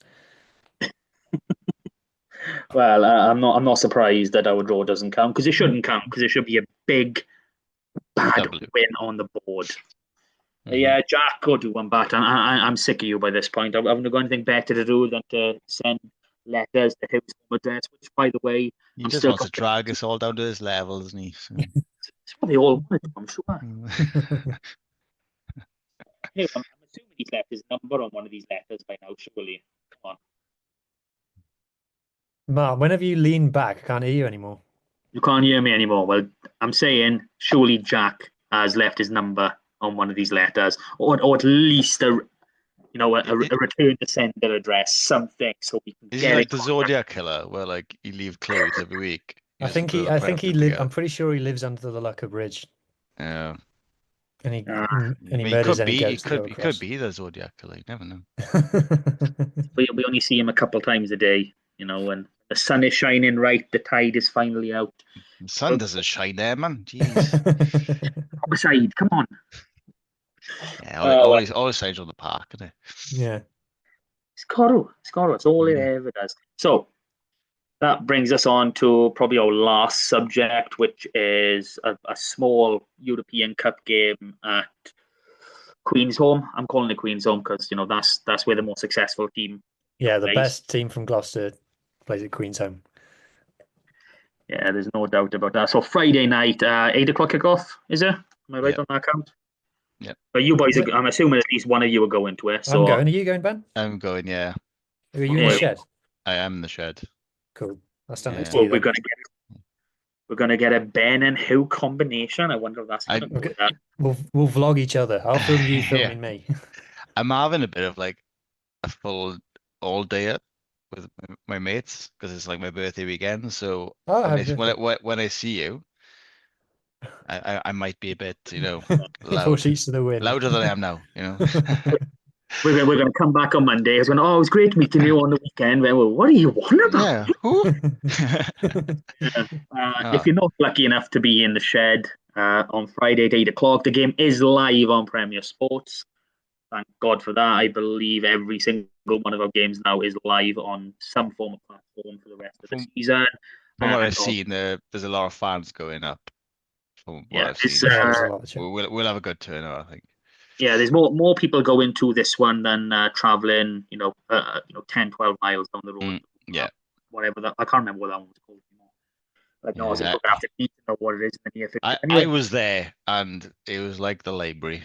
Well, I'm not surprised that our draw doesn't count, because it shouldn't count, because it should be a big, bad win on the board. Yeah, Jack, go do one back. I'm sick of you by this point. I haven't got anything better to do than to send letters to his home address, which, by the way, he just wants to drag us all down to his level, doesn't he? So. That's what they all want, I'm sure. Hey, I'm assuming he's left his number on one of these letters by now, surely. Come on. Mart, whenever you lean back, I can't hear you anymore. You can't hear me anymore. Well, I'm saying surely Jack has left his number on one of these letters, or at least a return to sender address, something, so we can Is get he like it. the Zodiac killer, where like you leave clues every week? I think he lives. I'm pretty sure he lives under the Lucca Bridge. Yeah. And he murders any goats that go across. He could be the Zodiac killer. You never know. we only see him a couple times a day, when the sun is shining right, the tide is finally out. The sun doesn't shine there, man. Jeez. Outside, come on. Yeah, always signs on the park, isn't it? Yeah. Scorro. It's all it ever does. So that brings us on to probably our last subject, which is a small European Cup game at Queen's Home. I'm calling it Queen's Home because that's where the most successful team. Yeah, the best team from Gloucester plays at Queen's Home. Yeah, there's no doubt about that. So Friday night, 8 o'clock kickoff, is it? Am I right on that count? Yeah. But you boys, I'm assuming at least one of you are going to it. So I'm going. Are you going, Ben? I'm going. Yeah. Are you in the shed? I am in the shed. Cool. I'll stand next to you. We're gonna get a Ben and Hugh combination. I wonder if that's gonna go with that. We'll vlog each other. I'll film you filming me. I'm having a bit of like a full all day up with my mates because it's like my birthday weekend. So when I see you, I might be a bit, loud, to the wind. louder than I am now. We're going to come back on Monday. It's going, it was great meeting you on the weekend. Well, what are you on about? Yeah. If you're not lucky enough to be in the shed on Friday at 8 o'clock, the game is live on Premier Sports. Thank God for that. I believe every single one of our games now is live on some form of platform for the rest of the season. From what I've seen, there's a lot of fans going up. From what I've seen, we'll have a good turnout, I think. Yeah, there's more people going to this one than traveling, 10, 12 miles down the road. Yeah. Whatever that, I can't remember what that one was called anymore. Like, no, I was looking after Keith or what it is. Anyway. I was there, and it was like the library.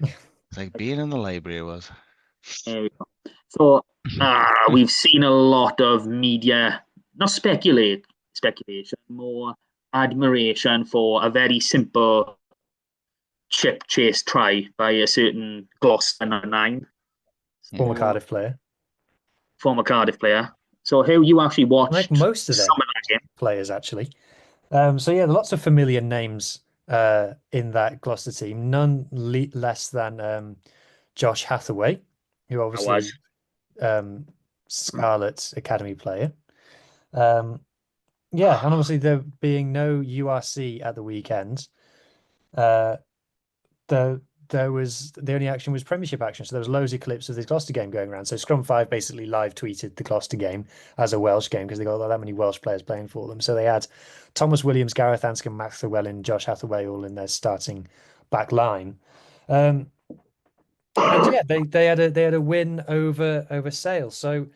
It's like being in the library. It was. There we go. So we've seen a lot of media, not speculation, more admiration for a very simple chip chase try by a certain Gloucester 9. Former Cardiff player. former Cardiff player. So who you actually Like watched most of some them of that game? players, actually. So yeah, lots of familiar names in that Gloucester team. None less than Josh Hathaway, who I was. obviously Scarlets Academy player. Um, yeah, and obviously there being no URC at the weekend, uh, the there was the only action was Premiership action. So there was loads of clips of this Gloucester game going around. So Scrum 5 basically live tweeted the Gloucester game as a Welsh game because they got that many Welsh players playing for them. So they had Thomas Williams, Gareth Anscombe, Max Llewellyn, Josh Hathaway all in their starting back line. And yeah, they had a win over Sale. So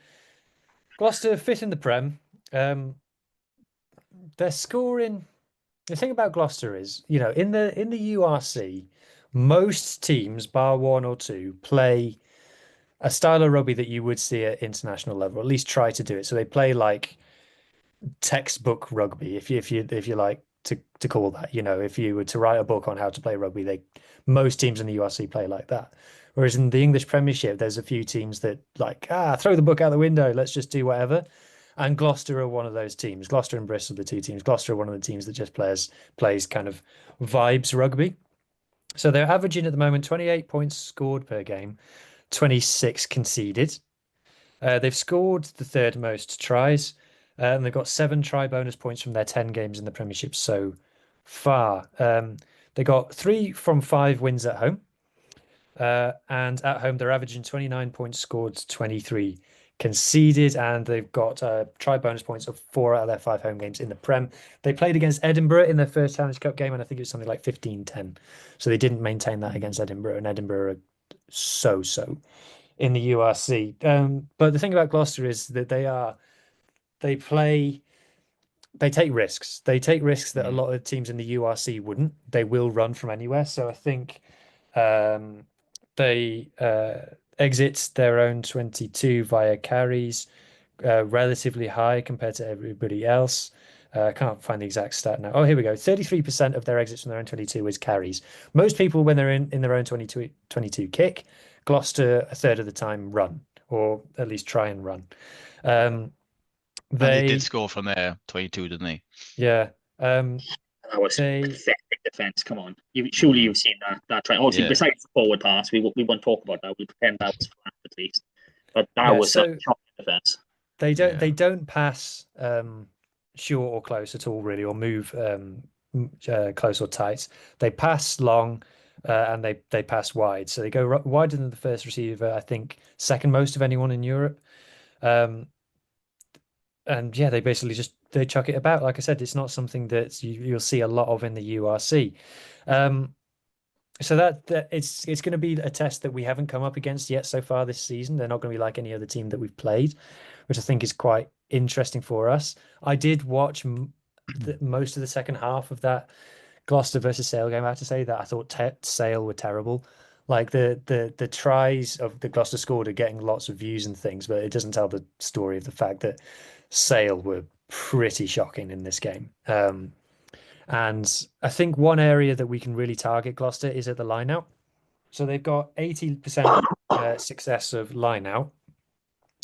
Gloucester fifth in the Prem. They're scoring. The thing about Gloucester is, in the URC, most teams, bar one or two, play a style of rugby that you would see at international level, or at least try to do it. So they play like textbook rugby, if you like to call that. If you were to write a book on how to play rugby, most teams in the URC play like that. Whereas in the English Premiership, there's a few teams that like, throw the book out the window, let's just do whatever. And Gloucester are one of those teams. Gloucester and Bristol are the two teams. Gloucester are one of the teams that just plays kind of vibes rugby. So they're averaging at the moment 28 points scored per game, 26 conceded. They've scored the third most tries, and they've got 7 try bonus points from their 10 games in the Premiership so far. They got 3 from 5 wins at home. And at home, they're averaging 29 points scored, 23 conceded, and they've got try bonus points of 4 out of their 5 home games in the Prem. They played against Edinburgh in their first Challenge Cup game, and I think it was something like 15-10. So they didn't maintain that against Edinburgh, and Edinburgh are so in the URC. But the thing about Gloucester is that they play. They take risks. They take risks that a lot of teams in the URC wouldn't. They will run from anywhere. So I think they exit their own 22 via carries, relatively high compared to everybody else. I can't find the exact stat now. Oh, here we go. 33% of their exits from their own 22 is carries. Most people, when they're in their own 22 kick, Gloucester a third of the time run, or at least try and run. And they did score from there, 22, didn't they? Yeah. That was pathetic defense. Come on, surely you've seen that try. Obviously, besides the forward pass, we won't talk about that. We pretend that was flat at least, but that was a shocking defense. They don't pass short or close at all, really, or move close or tight. They pass long and they pass wide. So they go wider than the first receiver, I think, second most of anyone in Europe. And yeah, they basically they chuck it about. Like I said, it's not something that you'll see a lot of in the URC. So that it's going to be a test that we haven't come up against yet so far this season. They're not going to be like any other team that we've played, which I think is quite interesting for us. I did watch most of the second half of that Gloucester versus Sale game. I have to say that I thought Sale were terrible. Like the tries of the Gloucester scored are getting lots of views and things, but it doesn't tell the story of the fact that Sale were pretty shocking in this game. And I think one area that we can really target Gloucester is at the line out. So they've got 80% success of line out,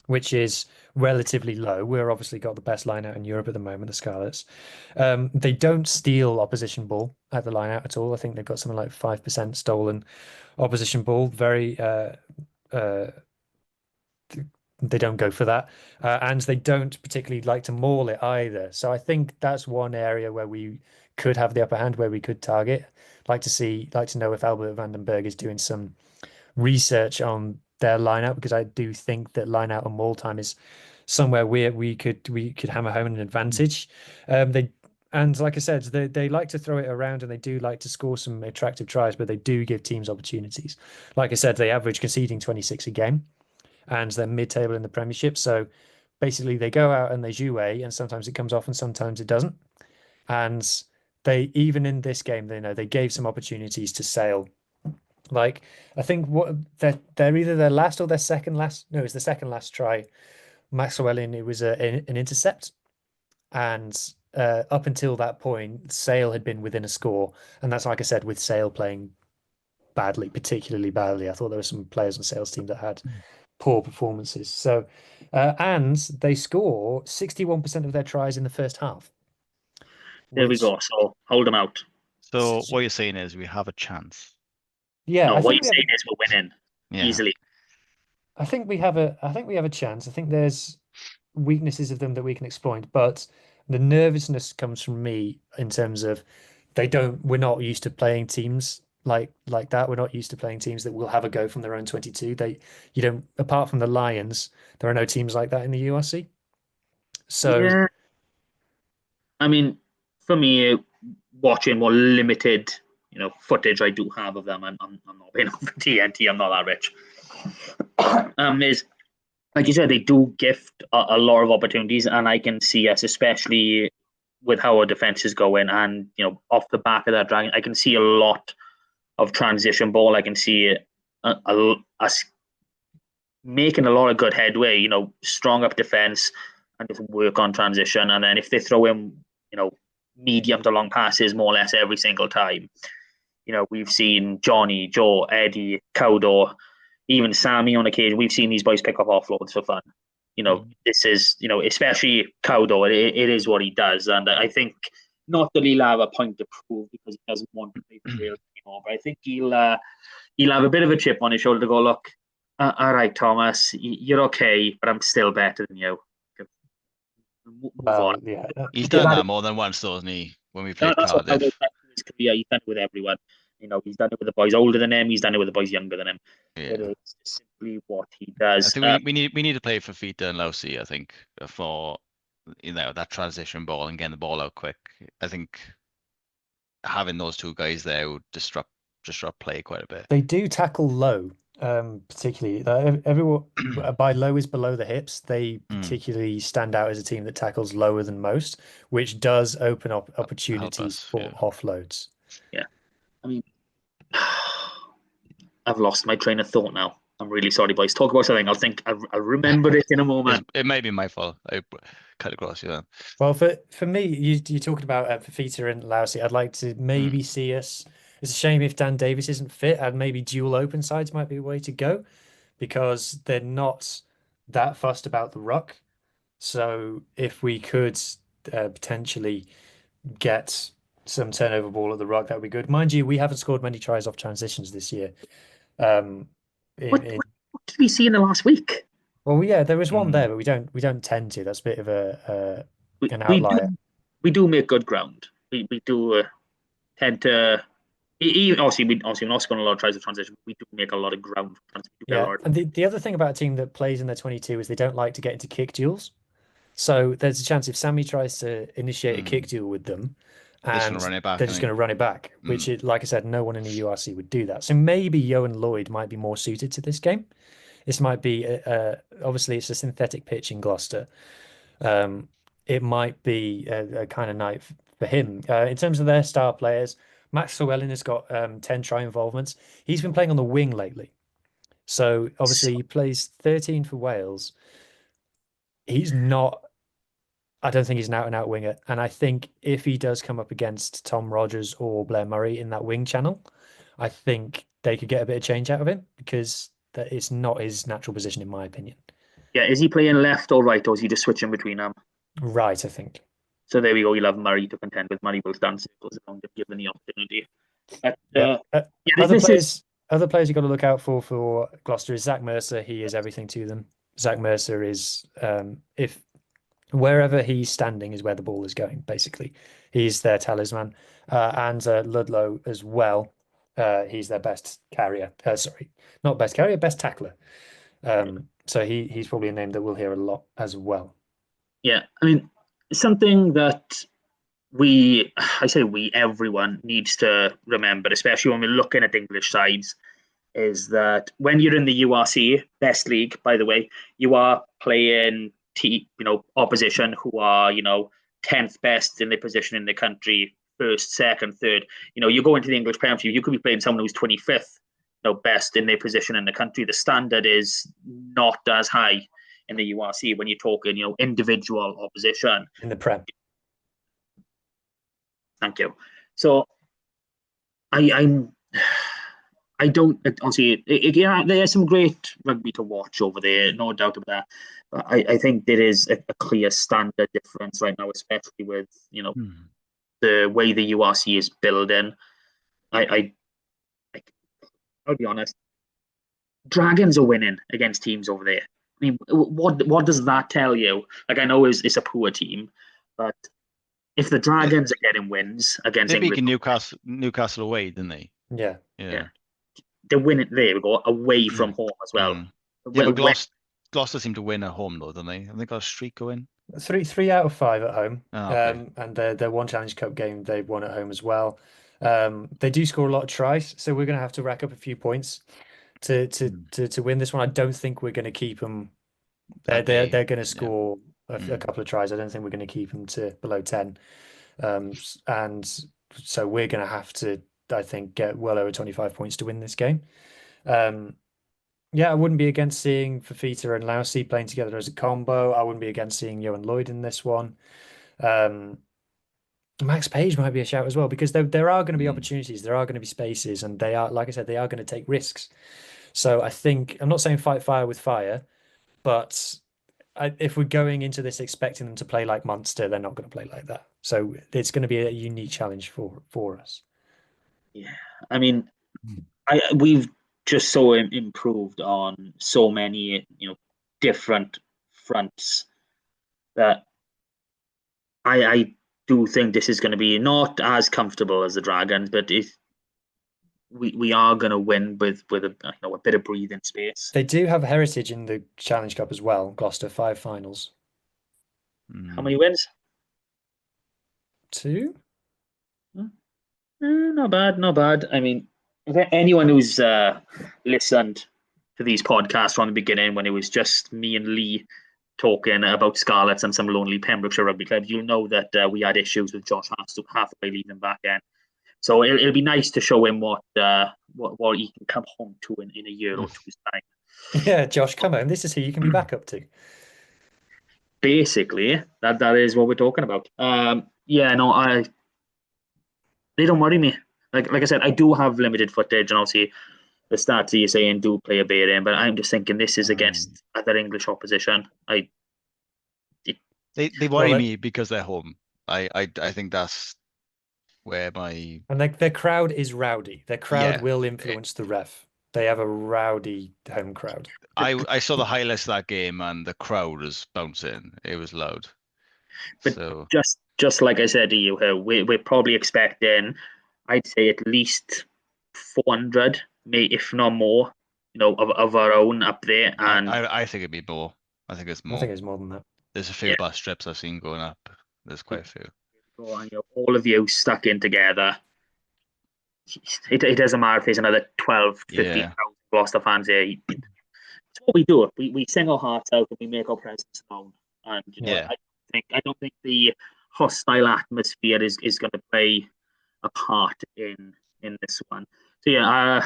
which is relatively low. We're obviously got the best line out in Europe at the moment, the Scarlets. They don't steal opposition ball at the line out at all. I think they've got something like 5% stolen opposition ball. They don't go for that. And they don't particularly like to maul it either. So I think that's one area where we could have the upper hand, where we could target. Like to know if Albert van den Berg is doing some research on their line out, because I do think that line out and maul time is somewhere where we could hammer home an advantage. And like I said, they like to throw it around and they do like to score some attractive tries, but they do give teams opportunities. Like I said, they average conceding 26 a game, and they're mid-table in the Premiership. So basically, they go out and they jouer, and sometimes it comes off and sometimes it doesn't. And they, even in this game, they gave some opportunities to Sale. Like, I think they're either their last or their second last. No, it's the second last try. Max Llewellyn, it was an intercept, and up until that point, Sale had been within a score, and that's, like I said, with Sale playing badly, particularly badly. I thought there were some players on Sale's team that had poor performances. So, and they score 61% of their tries in the first half. There we Which, go. So hold them out. So what you're saying is we have a chance. yeah, No, I what think you're saying is we're winning Yeah. easily. I think we have a chance. I think there's weaknesses of them that we can exploit, but the nervousness comes from me in terms of we're not used to playing teams like that. We're not used to playing teams that will have a go from their own 22. You don't, apart from the Lions, there are no teams like that in the URC. So Yeah, I mean, for me, watching what limited, footage I do have of them, I'm not paying for TNT. I'm not that rich. Is like you said, they do gift a lot of opportunities, and I can see us, especially with how our defense is going, and off the back of that dragon, I can see a lot of transition ball. I can see us making a lot of good headway. Strong up defense and just work on transition, and then if they throw in, medium to long passes more or less every single time. We've seen Johnny, Joe, Eddie, Cowdor, even Sammy on occasion. We've seen these boys pick up offloads for fun. This is, especially Cowdor, it is what he does. And I think not that he'll have a point to prove because he doesn't want to play for Wales anymore, but I think he'll have a bit of a chip on his shoulder to go, look, all right, Thomas, you're okay, but I'm still better than you. Move on. yeah, He's done that more than once, though, hasn't he? When we played That's what Cardiff. his career. He's done it with everyone. He's done it with the boys older than him. He's done it with the boys younger than him. Yeah. It is simply what he I does. think we need to play for Fita and Lousy, I think, for that transition ball and getting the ball out quick. I think having those two guys there would disrupt play quite a bit. they do tackle low, particularly. Everyone by low is below the hips. They particularly stand out as a team that tackles lower than most, which does open up opportunities for offloads. Yeah, I mean, I've lost my train of thought now. I'm really sorry, boys. Talk about something. I'll remember it in a moment. It may be my fault. I cut across you then. Well, for me, you're talking about Fafita and Lousy. I'd like to maybe see us. It's a shame if Dan Davis isn't fit, and maybe dual open sides might be a way to go because they're not that fussed about the ruck. So if we could potentially get some turnover ball at the ruck, that would be good. Mind you, we haven't scored many tries off transitions this year. What did we see in the last week? Well, yeah, there was one there, but we don't tend to. That's a bit of an outlier. We do make good ground. We do tend to. Obviously, we're not scoring a lot of tries of transition. We do make a lot of ground. Yeah, and the other thing about a team that plays in their 22 is they don't like to get into kick duels. So there's a chance if Sammy tries to initiate a kick duel with them, and they're just going to run it back, which, like I said, no one in the URC would do that. So maybe Yohan Lloyd might be more suited to this game. This might be obviously it's a synthetic pitch in Gloucester. It might be a kind of night for him. In terms of their star players, Max Llewellyn has got 10 try involvements. He's been playing on the wing lately. So obviously he plays 13 for Wales. He's not, I don't think he's an out-and-out winger. And I think if he does come up against Tom Rogers or Blair Murray in that wing channel, I think they could get a bit of change out of him because it's not his natural position, in my opinion. Yeah, is he playing left or right, or is he just switching between them? Right, I think. So there we go. You'll have Murray to contend with. Murray will stand circles around him, given the opportunity. But, other players you've got to look out for Gloucester is Zach Mercer. He is everything to them. Zach Mercer is if wherever he's standing is where the ball is going. Basically, he's their talisman, and Ludlow as well. He's their best carrier. Sorry, not best carrier, best tackler. So he's probably a name that we'll hear a lot as well. Yeah, I mean, something that everyone needs to remember, especially when we're looking at English sides, is that when you're in the URC, best league, by the way, you are playing opposition who are, 10th best in their position in the country, first, second, third. You go into the English Premiership, you could be playing someone who's 25th, best in their position in the country. The standard is not as high in the URC when you're talking, individual opposition. In the Prem. Thank you. So I I don't honestly. Yeah, there's some great rugby to watch over there, no doubt about that. But I think there is a clear standard difference right now, especially with the way the URC is building. I I'll be honest. Dragons are winning against teams over there. I mean, what does that tell you? Like, I know it's a poor team, but if the Dragons are getting wins against They beat English, Newcastle away, didn't they? Yeah. yeah, they're winning. There we go, away from home as well. Yeah, but Gloucester seem to win at home though, don't they? Have they got a streak going? 3 out of 5 at home. Okay. And their one Challenge Cup game they won at home as well. They do score a lot of tries, so we're going to have to rack up a few points to win this one. I don't think we're going to keep them. They're going to score a couple of tries. I don't think we're going to keep them to below 10. And so we're going to have to, I think, get well over 25 points to win this game. Yeah, I wouldn't be against seeing Fafita and Lousy playing together as a combo. I wouldn't be against seeing Johan Lloyd in this one. Max Page might be a shout as well, because there are going to be opportunities, there are going to be spaces, and they are, like I said, they are going to take risks. So I think, I'm not saying fight fire with fire, but if we're going into this expecting them to play like Munster, they're not going to play like that. So it's going to be a unique challenge for us. Yeah, I mean, we've just so improved on so many different fronts that I do think this is going to be not as comfortable as the Dragons, but if we are going to win with a bit of breathing space. They do have heritage in the Challenge Cup as well. Gloucester 5 finals. How many wins? 2. Not bad, not bad. I mean, anyone who's listened to these podcasts from the beginning, when it was just me and Lee talking about Scarlets and some lonely Pembrokeshire rugby clubs, you'll know that we had issues with Josh Hathaway leaving back end. So it'll be nice to show him what he can come home to in a year or two's time. Yeah, Josh, come home. This is who you can be back up to. Basically, that is what we're talking about. Yeah, no, they don't worry me. Like I said, I do have limited footage, and obviously the stats you're saying do play a bearing, but I'm just thinking this is against other English opposition. They worry me because they're home. I think that's where my and their crowd is rowdy. Their crowd will influence the ref. They have a rowdy home crowd. I saw the highlights of that game, and the crowd was bouncing. It was loud. But so just like I said to you, we're probably expecting, I'd say, at least 400, maybe if not more, of our own up there. And I think it'd be more. I think it's more. I think it's more than that. There's a few bus trips I've seen going up. There's quite a few. All of you stuck in together. It doesn't matter if there's another 12, 15,000 Gloucester fans here. It's what we do. We sing our hearts out and we make our presence known. And I don't think the hostile atmosphere is going to play a part in this one. So yeah,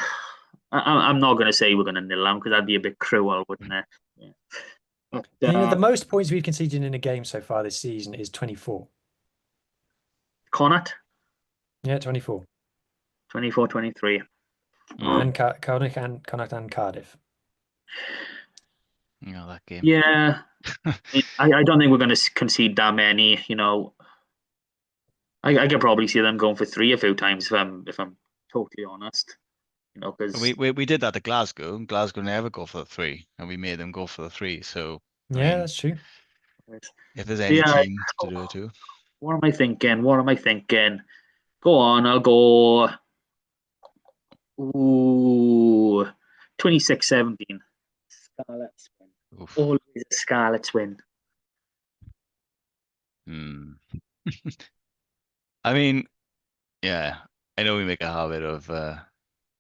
I'm not going to say we're going to nil them, because that'd be a bit cruel, wouldn't it? Yeah. But, the most points we've conceded in a game so far this season is 24. Connacht? Yeah, 24. 24, 23. And Connacht and Cardiff. That game. Yeah. I don't think we're going to concede that many. I could probably see them going for 3 a few times if I'm totally honest. Because we did that at Glasgow. Glasgow never go for the 3, and we made them go for the 3. So that's true. If there's any team to do it too. What am I thinking? Go on, I'll go. 26-17. Scarlets win. Oof. Always a Scarlets win. I mean, I know we make a habit of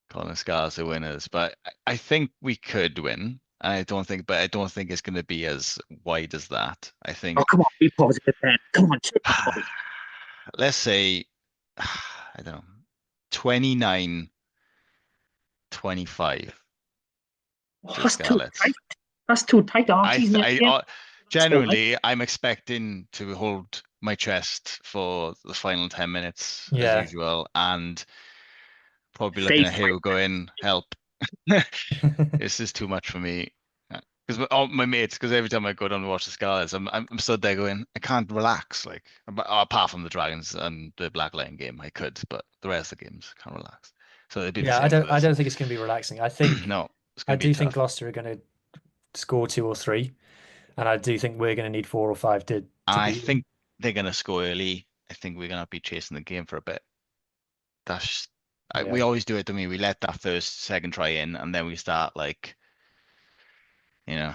calling Scarlets the winners, but I think we could win. I don't think it's going to be as wide as that. I think. Oh, come on, be positive, Ben. Come on, let's say, I don't know, 29-25. That's too tight. Generally, I'm expecting to hold my chest for the final 10 minutes as usual, probably looking at Faithful. Hugh going, help. This is too much for me. Because all my mates, because every time I go down to watch the Scarlets, I'm stood there going, I can't relax. Like apart from the Dragons and the Black Lion game, I could, but the rest of the games can't relax. So it'd be the Yeah, same for I this. don't think it's going to be relaxing. I think No, it's I gonna be do think tough. Gloucester are going to score 2 or 3, and I do think we're going to need 4 or 5 to I beat them. think they're gonna score early. I think we're gonna be chasing the game for a bit. That's we Yeah. always do it to me. We let that first, second try in, and then we start like, you know.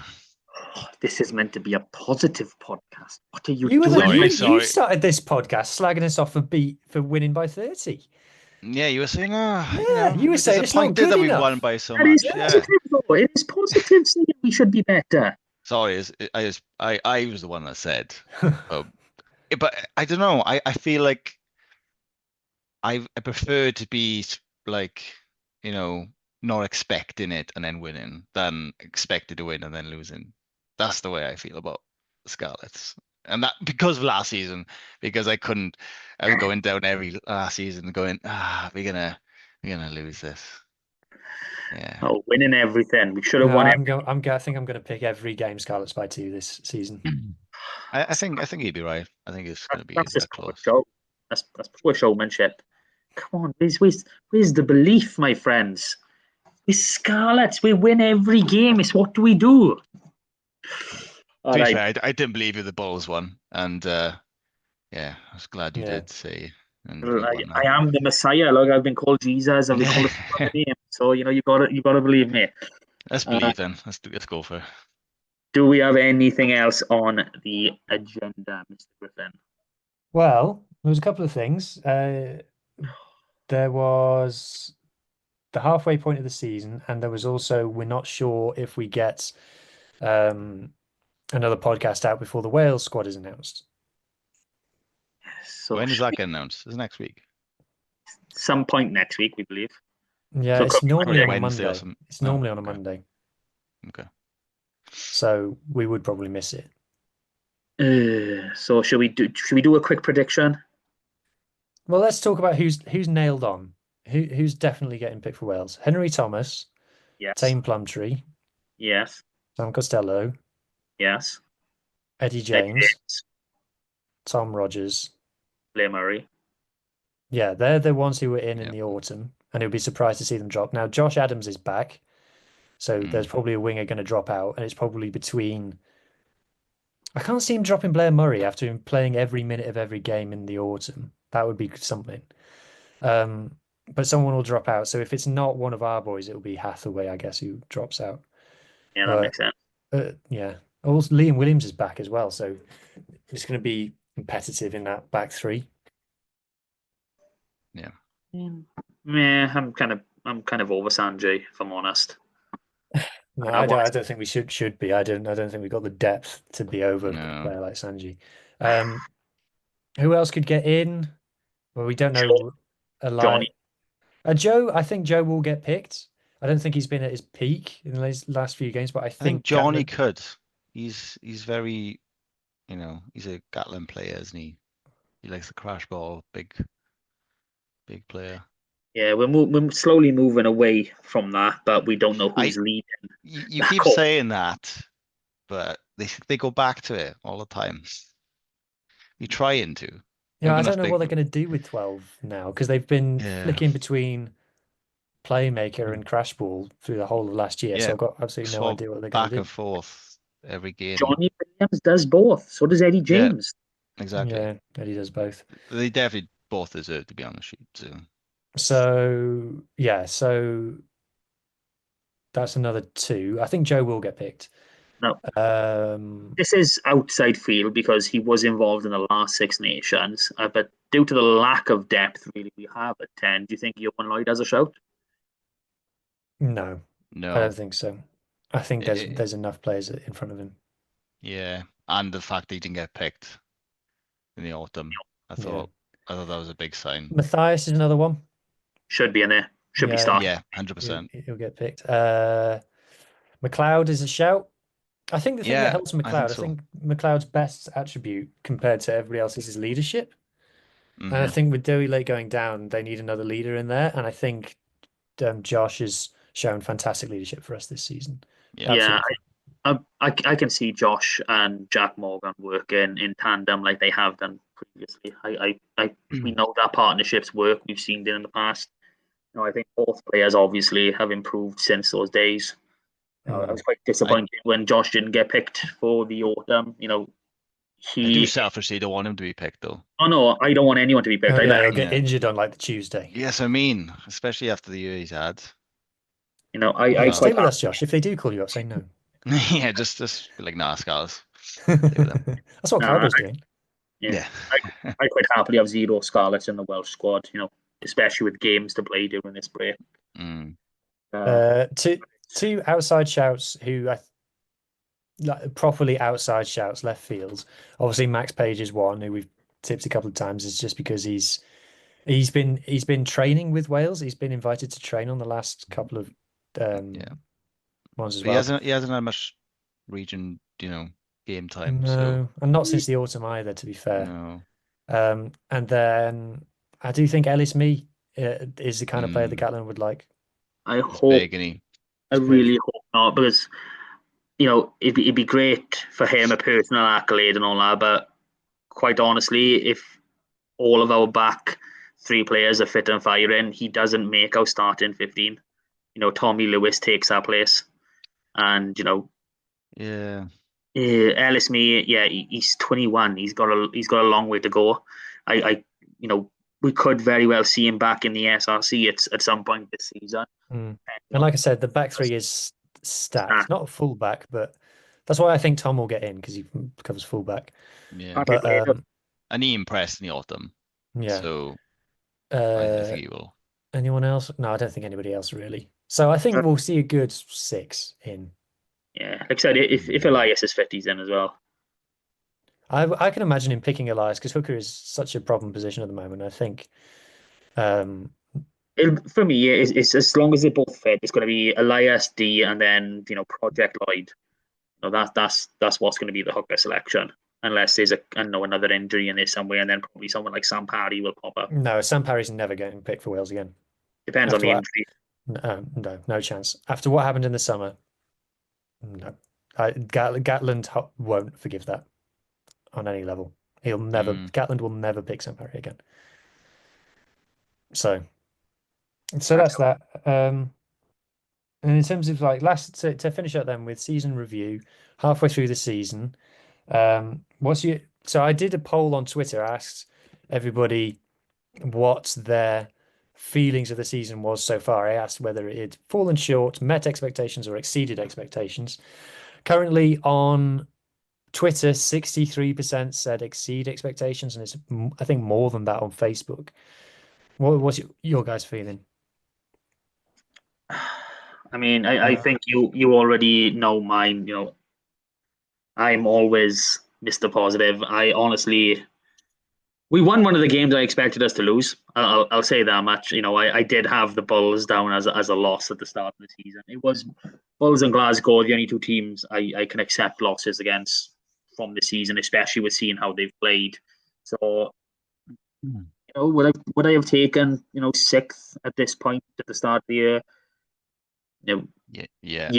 This is meant to be a positive podcast. What are you You were the, doing? Sorry. you started this podcast slagging us off for winning by 30. Yeah, you were saying, you Yeah, know, you were we're saying it's not disappointed good that we've won enough. by so That is much. Yeah. positive, though. It is positive saying we should be better. Sorry, I was the one that said, but I don't know. I feel like I prefer to be like, you know, not expecting it and then winning than expected to win and then losing. That's the way I feel about the Scarlets. And that because of last season, because I was going down every last season going, we're gonna lose this. Yeah. Oh, winning everything. We should have No, won I everything. think I'm going to pick every game Scarlets by 2 this season. I think you'd be right. I think it's gonna be That's just that poor close. show. That's poor showmanship. Come on, where's the belief, my friends? We're Scarlets. We win every game. It's what do we do? All To be right. fair, I didn't believe you the Bulls won, and yeah, I was glad you Yeah. did say, and we won I that. am the Messiah. Look, I've been called Jesus. I've been called a few other names. So you gotta believe me. Let's believe then. Let's go for it. Do we have anything else on the agenda, Mr. Griffin? Well, there was a couple of things. There was the halfway point of the season, and there was also we're not sure if we get another podcast out before the Wales squad is announced. So When does that get announced? Is it next week? some point next week, we believe. Yeah, So it's normally on a Wednesday or Monday. something. It's normally Oh, on a okay. Monday, Okay. so we would probably miss it. So should we do a quick prediction? Well, let's talk about who's nailed on. Who's definitely getting picked for Wales? Henry Thomas, Yes. Tame Plumtree, Yes. Sam Costello, Yes. Eddie James, Tom Rogers. Blair Murray. Yeah, they're the ones who were in Yeah. the autumn, and it would be surprised to see them drop. Now, Josh Adams is back, so there's probably a winger going to drop out, and it's probably between. I can't see him dropping Blair Murray after him playing every minute of every game in the autumn. That would be something. But someone will drop out. So if it's not one of our boys, it'll be Hathaway, I guess, who drops out. Yeah, that makes sense. Yeah. Also, Liam Williams is back as well, so it's going to be competitive in that back three. Yeah. Yeah, I'm kind of over Sanjay, if I'm honest. No, I don't think we should be. I don't think we've got the depth to be over a player like Sanji. Who else could get in? Well, we don't know. Johnny. Joe, I think Joe will get picked. I don't think he's been at his peak in the last few games, but I think Johnny could. He's very, he's a Gatlin player, isn't he? He likes the crash ball, big player. Yeah, we're slowly moving away from that, but we don't know who's leading. You keep saying that, but they go back to it all the time. You're trying to. Yeah, I don't know what they're going to do with 12 now because they've been flicking between Playmaker and Crash Ball through the whole of last year. So I've got absolutely no idea what they're going to do. Back and forth every game. Johnny Williams does both. So does Eddie James. Yeah, exactly. Yeah, Eddie does both. They definitely both deserve to be on the sheet too. So that's another 2. I think Joe will get picked. No. This is outside field because he was involved in the last Six Nations, but due to the lack of depth, really, we have at 10. Do you think Johan Lloyd has a shout? No, I don't think so. I think there's enough players in front of him. Yeah, and the fact that he didn't get picked in the autumn, I thought that was a big sign. Matthias is another one. Should be in there. Should be starting. Yeah, 100%. He'll get picked. McLeod is a shout. I think the thing that helps McLeod, I think McLeod's best attribute compared to everybody else is his leadership. And I think with Dewey Lake going down, they need another leader in there. And I think Josh has shown fantastic leadership for us this season. Yeah. Yeah, Absolutely. I can see Josh and Jack Morgan working in tandem like they have done previously. We know that partnerships work. We've seen it in the past. I think both players obviously have improved since those days. I was quite I disappointed when Josh didn't get picked for the autumn. I do He. selfishly don't want him to be picked though. Oh no, I don't want anyone to be picked. Oh yeah, I he'll get Yeah. injured on like the Tuesday. Yes, I mean, especially after the year he's had. I Stay Well, with us, Josh. If they do call you up, say no. yeah, just be like, nah, Scarlets. Stay with them. That's what nah, Carbo's doing. yeah, Yeah. I quite happily have zero Scarlets in the Welsh squad. Especially with games to play during this break. Mm. Two outside shouts who like properly outside shouts left field. Obviously, Max Page is one who we've tipped a couple of times. It's just because he's been training with Wales. He's been invited to train on the last couple of Yeah. ones as But well. he hasn't had much region, game time. So No, and not since the autumn either, to be fair. no. And then I do think Ellis Mee is the kind of player that Mm. Gatland would like. I He's hope. big, and he. I He's big. really hope not, because it'd be great for him, a personal accolade and all that. But quite honestly, if all of our back three players are fit and firing, he doesn't make our starting 15. Tommy Lewis takes that place, and Yeah. Ellis Mee, yeah, he's 21. He's got a long way to go. We could very well see him back in the SRC at some point this season. And like I said, the back three is stacked. Not a full back, but that's why I think Tom will get in, because he covers full back. Yeah. But And he impressed in the autumn. yeah. So I think he will. Anyone else? No, I don't think anybody else really. So I think we'll see a good 6 in. Yeah, like I said, if Elias is fit, he's in as well. I can imagine him picking Elias because hooker is such a problem position at the moment. I think For me, it's as long as they're both fit, it's going to be Elias D and then Project Lloyd. That's what's going to be the hooker selection, unless there's another injury in there somewhere, and then probably someone like Sam Parry will pop up. No, Sam Parry's never getting picked for Wales again. Depends on the injury. No chance. After what happened in the summer, no. Gatland won't forgive that on any level. Gatland will never pick Sam Parry again. So that's that. And in terms of like to finish up then with season review, halfway through the season, so I did a poll on Twitter, asked everybody what their feelings of the season was so far. I asked whether it had fallen short, met expectations, or exceeded expectations. Currently on Twitter, 63% said exceed expectations, and it's I think more than that on Facebook. What's your guys' feeling? I mean, I think you already know mine. I'm always Mr. Positive. We won one of the games I expected us to lose. I'll say that much. I did have the Bulls down as a loss at the start of the season. It was Bulls and Glasgow, the only two teams I can accept losses against from the season, especially with seeing how they've played. So, would I have taken 6th at this point at the start of the year? Yeah.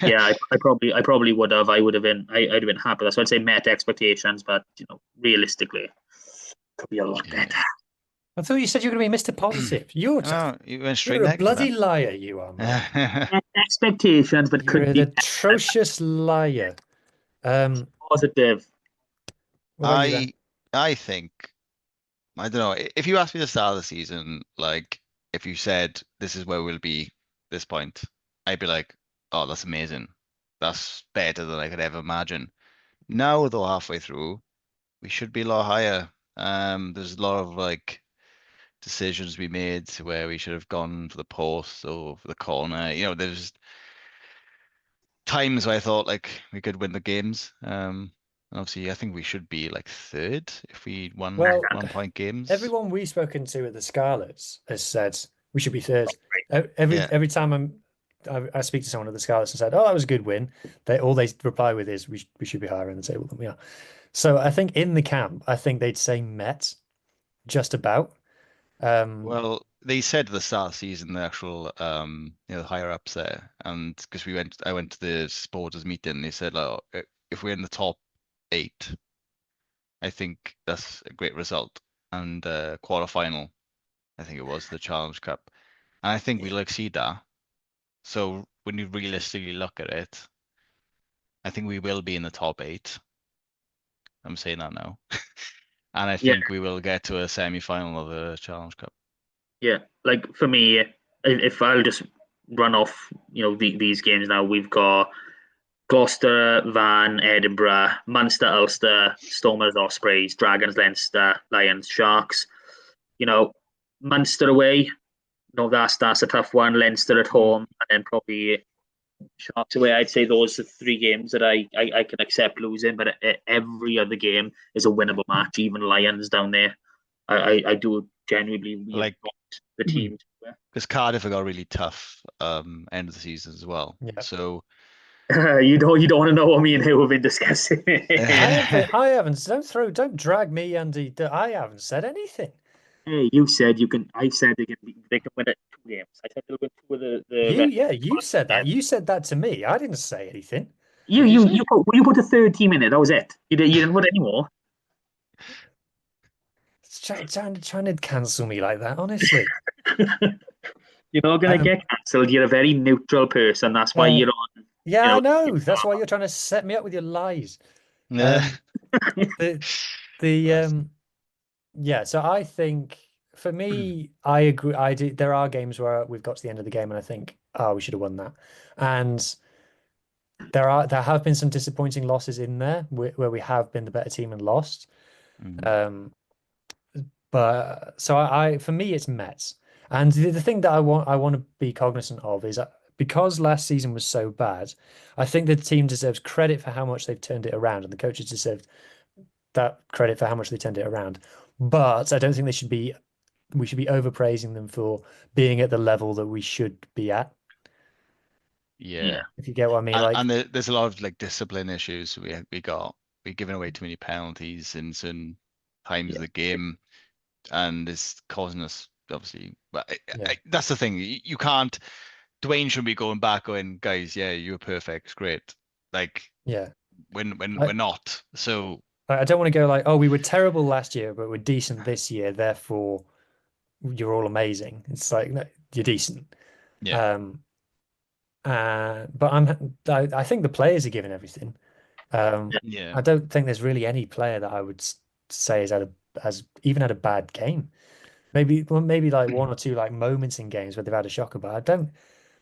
I probably would have. I'd have been happy. That's why I'd say met expectations, but realistically, could be a lot better. I thought you said you were going to be Mr. Positive. You went straight You're a bloody liar, you are. Met expectations, but You're could an be atrocious liar. Positive. I think, I don't know, if you asked me the start of the season, like if you said this is where we'll be this point, I'd be like, oh, that's amazing. That's better than I could ever imagine. Now, though, halfway through, we should be a lot higher. There's a lot of decisions we made where we should have gone for the post or for the corner. There's times where I thought we could win the games. Obviously, I think we should be 3rd if we won 1-point games. Everyone we've spoken to at the Scarlets has said we should be 3rd. Every time I speak to someone at the Scarlets and said, "Oh, that was a good win," they reply with is we should be higher in the table than we are. So I think in the camp, I think they'd say met just about. Well, they said at the start of the season, the actual the higher ups there, and because I went to the supporters meeting, they said, oh, if we're in the top 8, I think that's a great result. And quarterfinal, I think it was the Challenge Cup, and I think we'll exceed that. So when you realistically look at it, I think we will be in the top 8. I'm saying that now, and I Yeah, think we will get to a semi-final of the Challenge Cup. yeah. Like for me, if I'll just run off, these games now, we've got Gloucester, Van, Edinburgh, Munster, Ulster, Stormers, Ospreys, Dragons, Leinster, Lions, Sharks. Munster away. No, that's a tough one. Leinster at home, and then probably Sharks away. I'd say those are 3 games that I can accept losing, but every other game is a winnable match. Even Lions down there, I do genuinely believe we've Like, got the team. because Cardiff have got a really tough end of the season as well. Yeah. So You don't want to know what me and who have been discussing. I haven't. Don't drag me, Andy. I haven't said anything. Hey, you said you can. I said they can win it 2 games. I said they'll win 2 of the rest. You said that. You said that to me. I didn't say anything. You What'd you you say? you put a third team in it. That was it. You didn't put any more. Trying to cancel me like that, honestly. You're not gonna Um, get cancelled. You're a very neutral person. That's why uh, you're on. yeah, I know. That's why you're trying to set me up with your lies. Yeah. The the Yeah, so I think for me, I agree. I do. There are games where we've got to the end of the game and I think, oh, we should have won that. And there have been some disappointing losses in there where we have been the better team and lost. Um, but so for me, it's Mets. And the thing that I want to be cognizant of is that because last season was so bad, I think the team deserves credit for how much they've turned it around, and the coaches deserve that credit for how much they turned it around. But I don't think we should be overpraising them for being at the level that we should be at. Yeah. If you get what I mean, And there's a lot of like discipline issues we got. We're giving away too many penalties in certain times of the game, and it's causing us obviously. But that's the thing. You can't. Dwayne shouldn't be going back going, guys. Yeah, you were perfect, great. Like yeah, when we're not. So I don't want to go like, oh, we were terrible last year, but we're decent this year, therefore you're all amazing. It's like, no, you're decent. yeah, But I think the players are giving everything. yeah. I don't think there's really any player that I would say has even had a bad game. Maybe like 1 or 2 like moments in games where they've had a shocker, but I don't.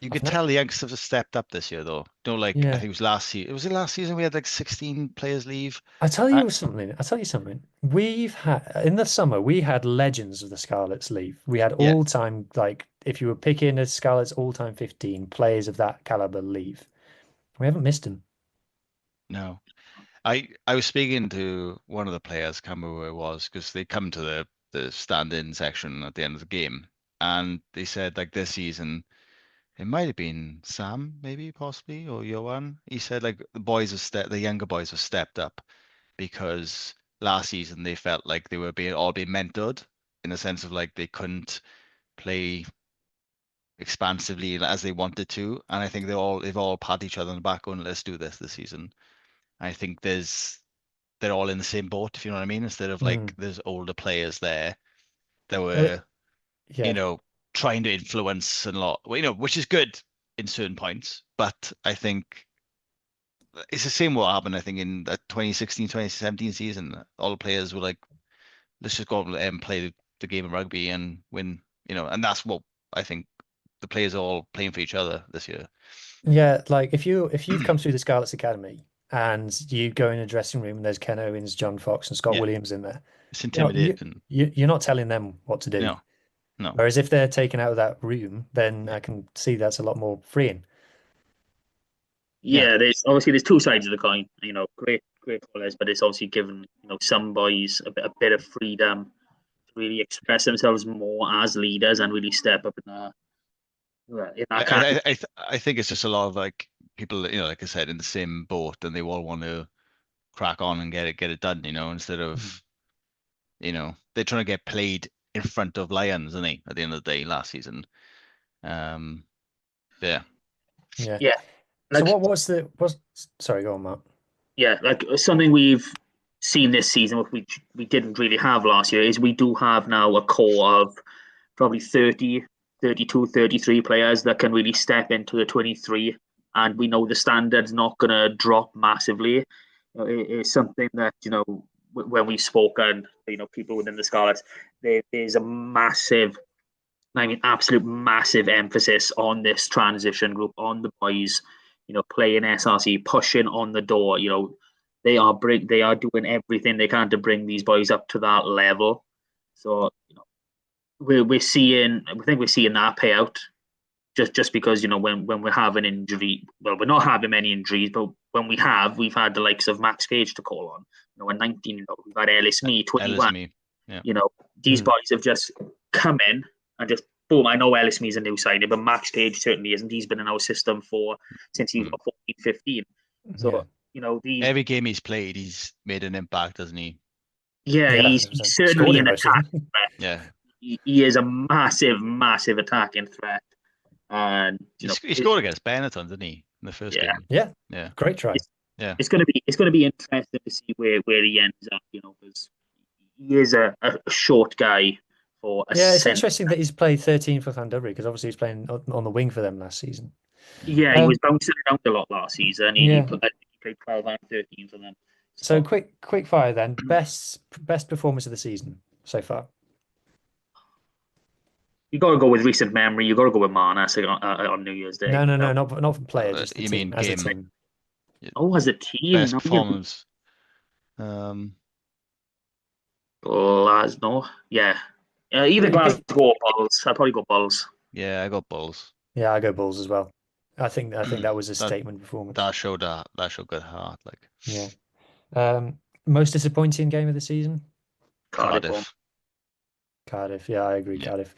You I've could not, tell the youngsters have stepped up this year, though. Like I yeah. think it was last season. Was it last season we had like 16 players leave? I'll tell you something. We've had in the summer we had legends of the Scarlets leave. We had Yeah, all time like if you were picking a Scarlets all time 15 players of that caliber leave. We haven't missed them. no. I was speaking to one of the players, can't remember who it was, because they come to the stand-in section at the end of the game, and they said like this season it might have been Sam, maybe possibly, or Johan. He said like the younger boys have stepped up because last season they felt like they were being mentored in the sense of like they couldn't play expansively as they wanted to, and I think they've all pat each other on the back going, let's do this season. I think they're all in the same boat, if you know what I mean, instead of like there's older players there that were Yeah. trying to influence and a lot, which is good in certain points, but I think it's the same what happened I think in the 2016 2017 season. All the players were like, let's just go out and play the game of rugby and win, and that's what I think the players are all playing for each other this year. Yeah, like if you've come through the Scarlets Academy and you go in a dressing room and there's Ken Owens, John Fox, and Scott Yeah, Williams in there, it's you know, intimidating. you're not telling them what to do. No, no. Whereas if they're taken out of that room, then I can see that's a lot more freeing. Yeah, Yeah, there's 2 sides of the coin. Great players, but it's obviously given some boys a bit of freedom to really express themselves more as leaders and really step up in that category. I think it's just a lot of like people, like I said, in the same boat, and they all want to crack on and get it done, instead of, they're trying to get played in front of Lions, isn't he? At the end of the day, last season. Yeah. Yeah. Yeah. So Like, what's sorry, go on, Mark. yeah, like something we've seen this season, which we didn't really have last year, is we do have now a core of probably 30, 32, 33 players that can really step into the 23. And we know the standard's not going to drop massively. It's something that, when we've spoken, people within the Scarlets, there's a massive, I mean, absolute massive emphasis on this transition group, on the boys, playing SRC, pushing on the door. They are doing everything they can to bring these boys up to that level. So, we're seeing, I think we're seeing that pay out. Just because when we have an injury, well, we're not having many injuries, but when we've had the likes of Max Page to call on. At 19, we've had Ellis Me, 21. Yeah. These boys have just come in and just boom. I know Ellis Me's a new signing, but Max Page certainly isn't. He's been in our system since he was 14, 15. So these every game he's played, he's made an impact, hasn't he? he's certainly an attacking threat. Yeah. He is a massive, massive attacking threat. And he scored against Benetton, didn't he, in the first game? Yeah, yeah, great try. It's going to be interesting to see where he ends up. Because he is a short guy for a. Yeah, it's interesting that he's played 13 for Llandovery because obviously he's playing on the wing for them last season. Yeah, he was bouncing around a lot last season. He played 12 and 13 for them. So quick fire then. Best performance of the season so far. You got to go with recent memory. You got to go with Marnas on New Year's Day. No, not from player. Just the you team, mean as game? a team. Oh, as a team. Best performance. Glasgow. Yeah. Either Glasgow or Bulls. I'd probably go Bulls. Yeah, I got Bulls. Yeah, I go Bulls as well. I think that was a statement performance. That showed good heart. Like. Yeah. Most disappointing game of the season? Cardiff. Yeah, I agree. Yeah. Cardiff.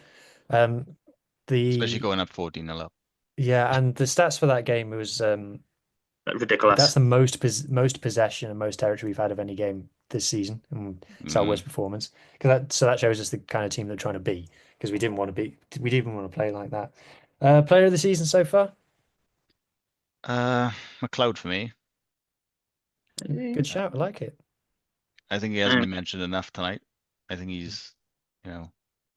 Especially going up 14-0 up. Yeah, and the stats for that game was ridiculous. That's the most possession and most territory we've had of any game this season, and it's our worst performance. So that shows us the kind of team they're trying to be, because we didn't want to play like that. Player of the season so far? McLeod for me. Good shout. I like it. I think he hasn't been mentioned enough tonight. I think he's,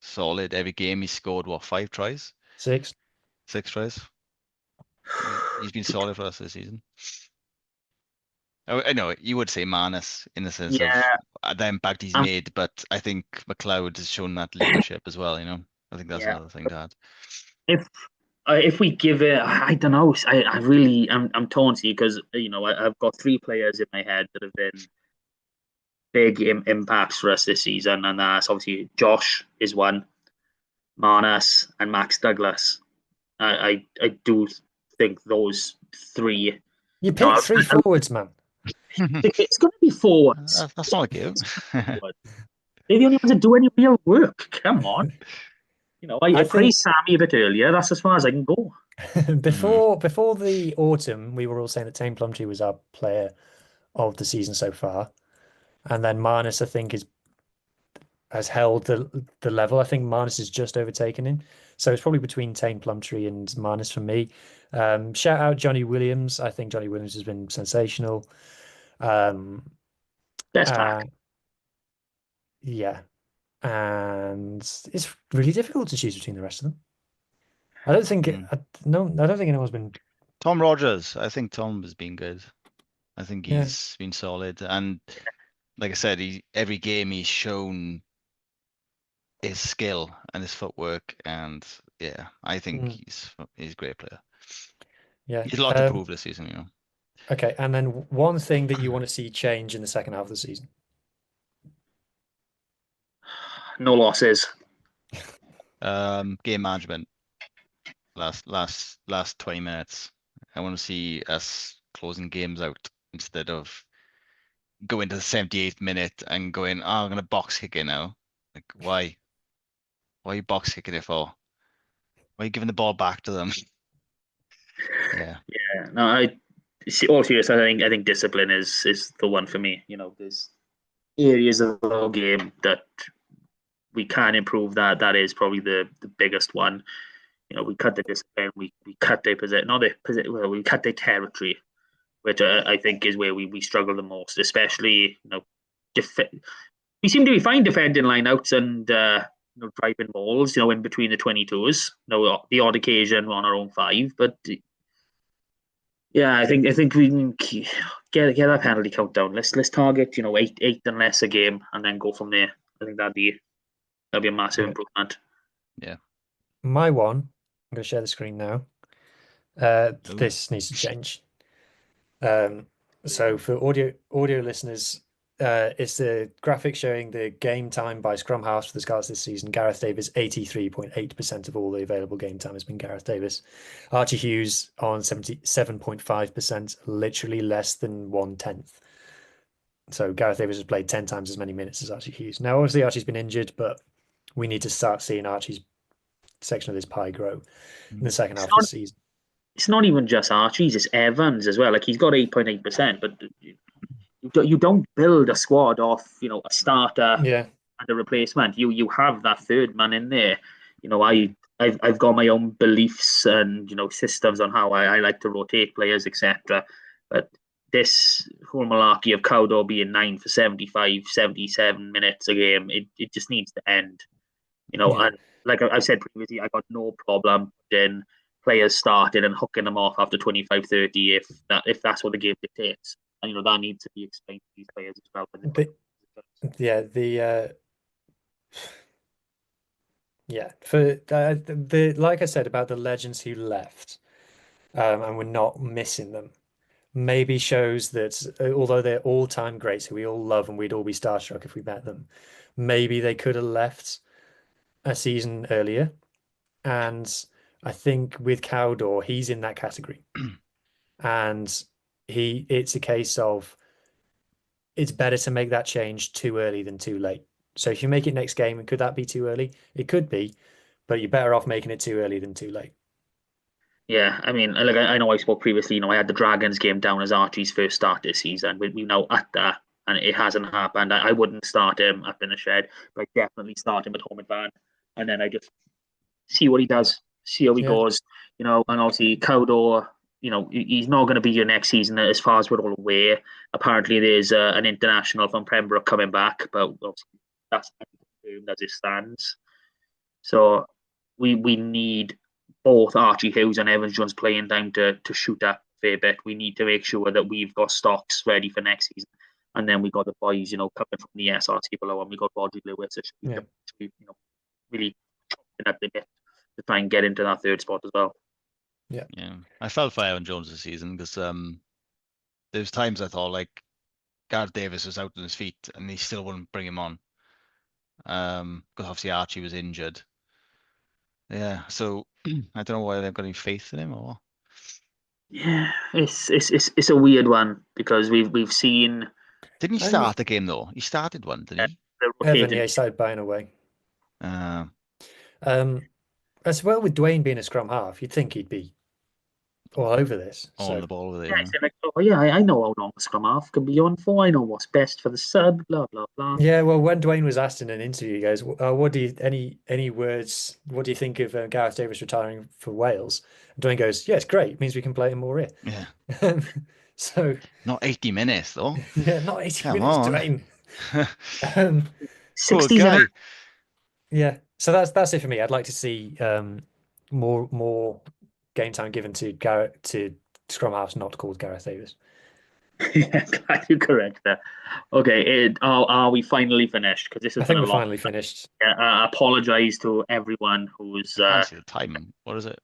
solid. Every game he scored 5 tries? 6 tries. He's been solid for us this season. I know you would say Marnas in the sense of the impact he's made, but I think McLeod has shown that leadership as well. I think that's another thing to add. If we give it, I don't know. I'm torn to you because I've got 3 players in my head that have been big impacts for us this season, and that's obviously Josh is one, Marnas, and Max Douglas. I do think those 3. You picked 3 forwards, man. It's going to be forwards. That's not a give. They're the only ones that do any real work. Come on. I praised Sammy a bit earlier. That's as far as I can go. Before the autumn, we were all saying that Tame Plumtree was our player of the season so far, and then Marnus, I think, has held the level. I think Marnus is just overtaken him, so it's probably between Tame Plumtree and Marnus for me. Shout out Johnny Williams. I think Johnny Williams has been sensational. Best back. Yeah. And it's really difficult to choose between the rest of them. I don't think anyone's been. Tom Rogers. I think Tom has been good. I think he's been solid, and like I said, every game he's shown his skill and his footwork, and I think he's a great player. Yeah, he's a lot to prove this season. Okay, and then one thing that you want to see change in the second half of the season. No losses. Game management. Last 20 minutes. I want to see us closing games out instead of going to the 78th minute and going, I'm going to box kick it now. Like, why? Why are you box kicking it for? Why are you giving the ball back to them? Yeah. No, all serious. I think discipline is the one for me. There's areas of the game that we can improve that. That is probably the biggest one. We cut the discipline, we cut their position, not their position, well, we cut their territory, which I think is where we struggle the most, especially, we seem to be fine defending lineouts and driving balls, in between the 22s. The odd occasion on our own 5, but yeah, I think we can get that penalty count down. Let's target 8 and less a game, and then go from there. I think that'd be a massive improvement. Yeah. My one, I'm going to share the screen now. This needs to change. So for audio listeners, it's the graphic showing the game time by scrum halves for the Scarlets this season. Gareth Davis, 83.8% of all the available game time has been Gareth Davis. Archie Hughes on 77.5%, literally less than 1/10. So Gareth Davis has played 10 times as many minutes as Archie Hughes. Now, obviously, Archie's been injured, but we need to start seeing Archie's section of this pie grow in the second half of the season. It's not even just Archie's, it's Evans as well. Like, he's got 8.8%, but you don't build a squad off, a starter and a replacement. You have that third man in there. I've got my own beliefs and systems on how I like to rotate players, etc. But this whole malarkey of Cowdor being 9 for 75, 77 minutes a game, it just needs to end. And like I said previously, I got no problem in players starting and hooking them off after 25, 30 if that's what the game dictates. And that needs to be explained to these players as well. For like I said about the legends who left, and we're not missing them, maybe shows that although they're all-time greats who we all love and we'd all be starstruck if we met them, maybe they could have left a season earlier. And I think with Cowdor, he's in that category. And it's a case of it's better to make that change too early than too late. So if you make it next game, could that be too early? It could be, but you're better off making it too early than too late. Yeah, I mean, like I know I spoke previously, I had the Dragons game down as Archie's first start this season. We know at that, and it hasn't happened. I wouldn't start him up in the shed, but I definitely start him at home and van. And then I just see what he does, see how he goes, and obviously Cowdor, he's not going to be your next season as far as we're all aware. Apparently there's an international from Pembroke coming back, but obviously that's confirmed as it stands. So we need both Archie Hughes and Evans Jones playing time to shoot up a fair bit. We need to make sure that we've got stocks ready for next season. And then we got the boys, coming from the SRT below, and we got Roger Lewis, really chopping at the bit to try and get into that third spot as well. Yeah. I felt for Evan Jones this season because there's times I thought like Gareth Davis was out on his feet and he still wouldn't bring him on. Because obviously Archie was injured. Yeah, so I don't know why they've got any faith in him or. Yeah, it's a weird one because we've seen. Didn't he start the game though? He started one, didn't he? Evan, he started buying away. As well with Dwayne being a scrum half, you'd think he'd be all over this. On the ball with it. I know how long a scrum half can be on for. I know what's best for the sub. Blah blah blah. Yeah, well, when Dwayne was asked in an interview, he goes, "What do you any words? What do you think of Gareth Davis retiring for Wales?" And Dwayne goes, "Yeah, it's great. It means we can play him more here." Yeah. So not 80 minutes though. Yeah, not 80 minutes, Dwayne. 60 Yeah, so that's it for me. I'd like to see more game time given to scrum halves not called Gareth Davis. Yeah, glad you correct that. Okay, are we finally finished? Because this has been a lot. We're finally finished. Yeah, I apologise to everyone who's. I see the time. What is it?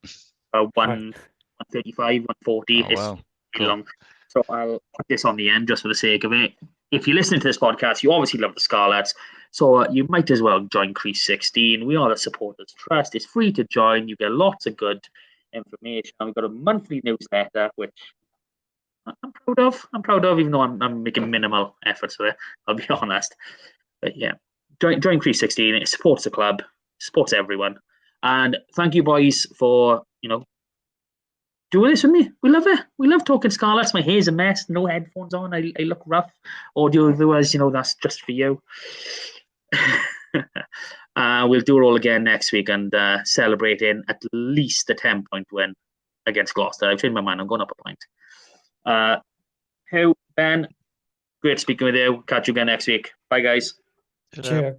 135, 140. Oh, wow. Cool. Long. So I'll put this on the end just for the sake of it. If you're listening to this podcast, you obviously love the Scarlets, so you might as well join Crease 16. We are the Supporters Trust. It's free to join. You get lots of good information. We've got a monthly newsletter, which I'm proud of, even though I'm making minimal efforts for it, I'll be honest. But yeah, join Crease 16. It supports the club, supports everyone. And thank you, boys, for, doing this with me. We love it. We love talking Scarlets. My hair's a mess. No headphones on. I look rough. Audio viewers, that's just for you. We'll do it all again next week and celebrating at least a 10-point win against Gloucester. I've changed my mind. I'm going up a point. Hugh, Ben, great speaking with you. Catch you again next week. Bye, guys. Cheers.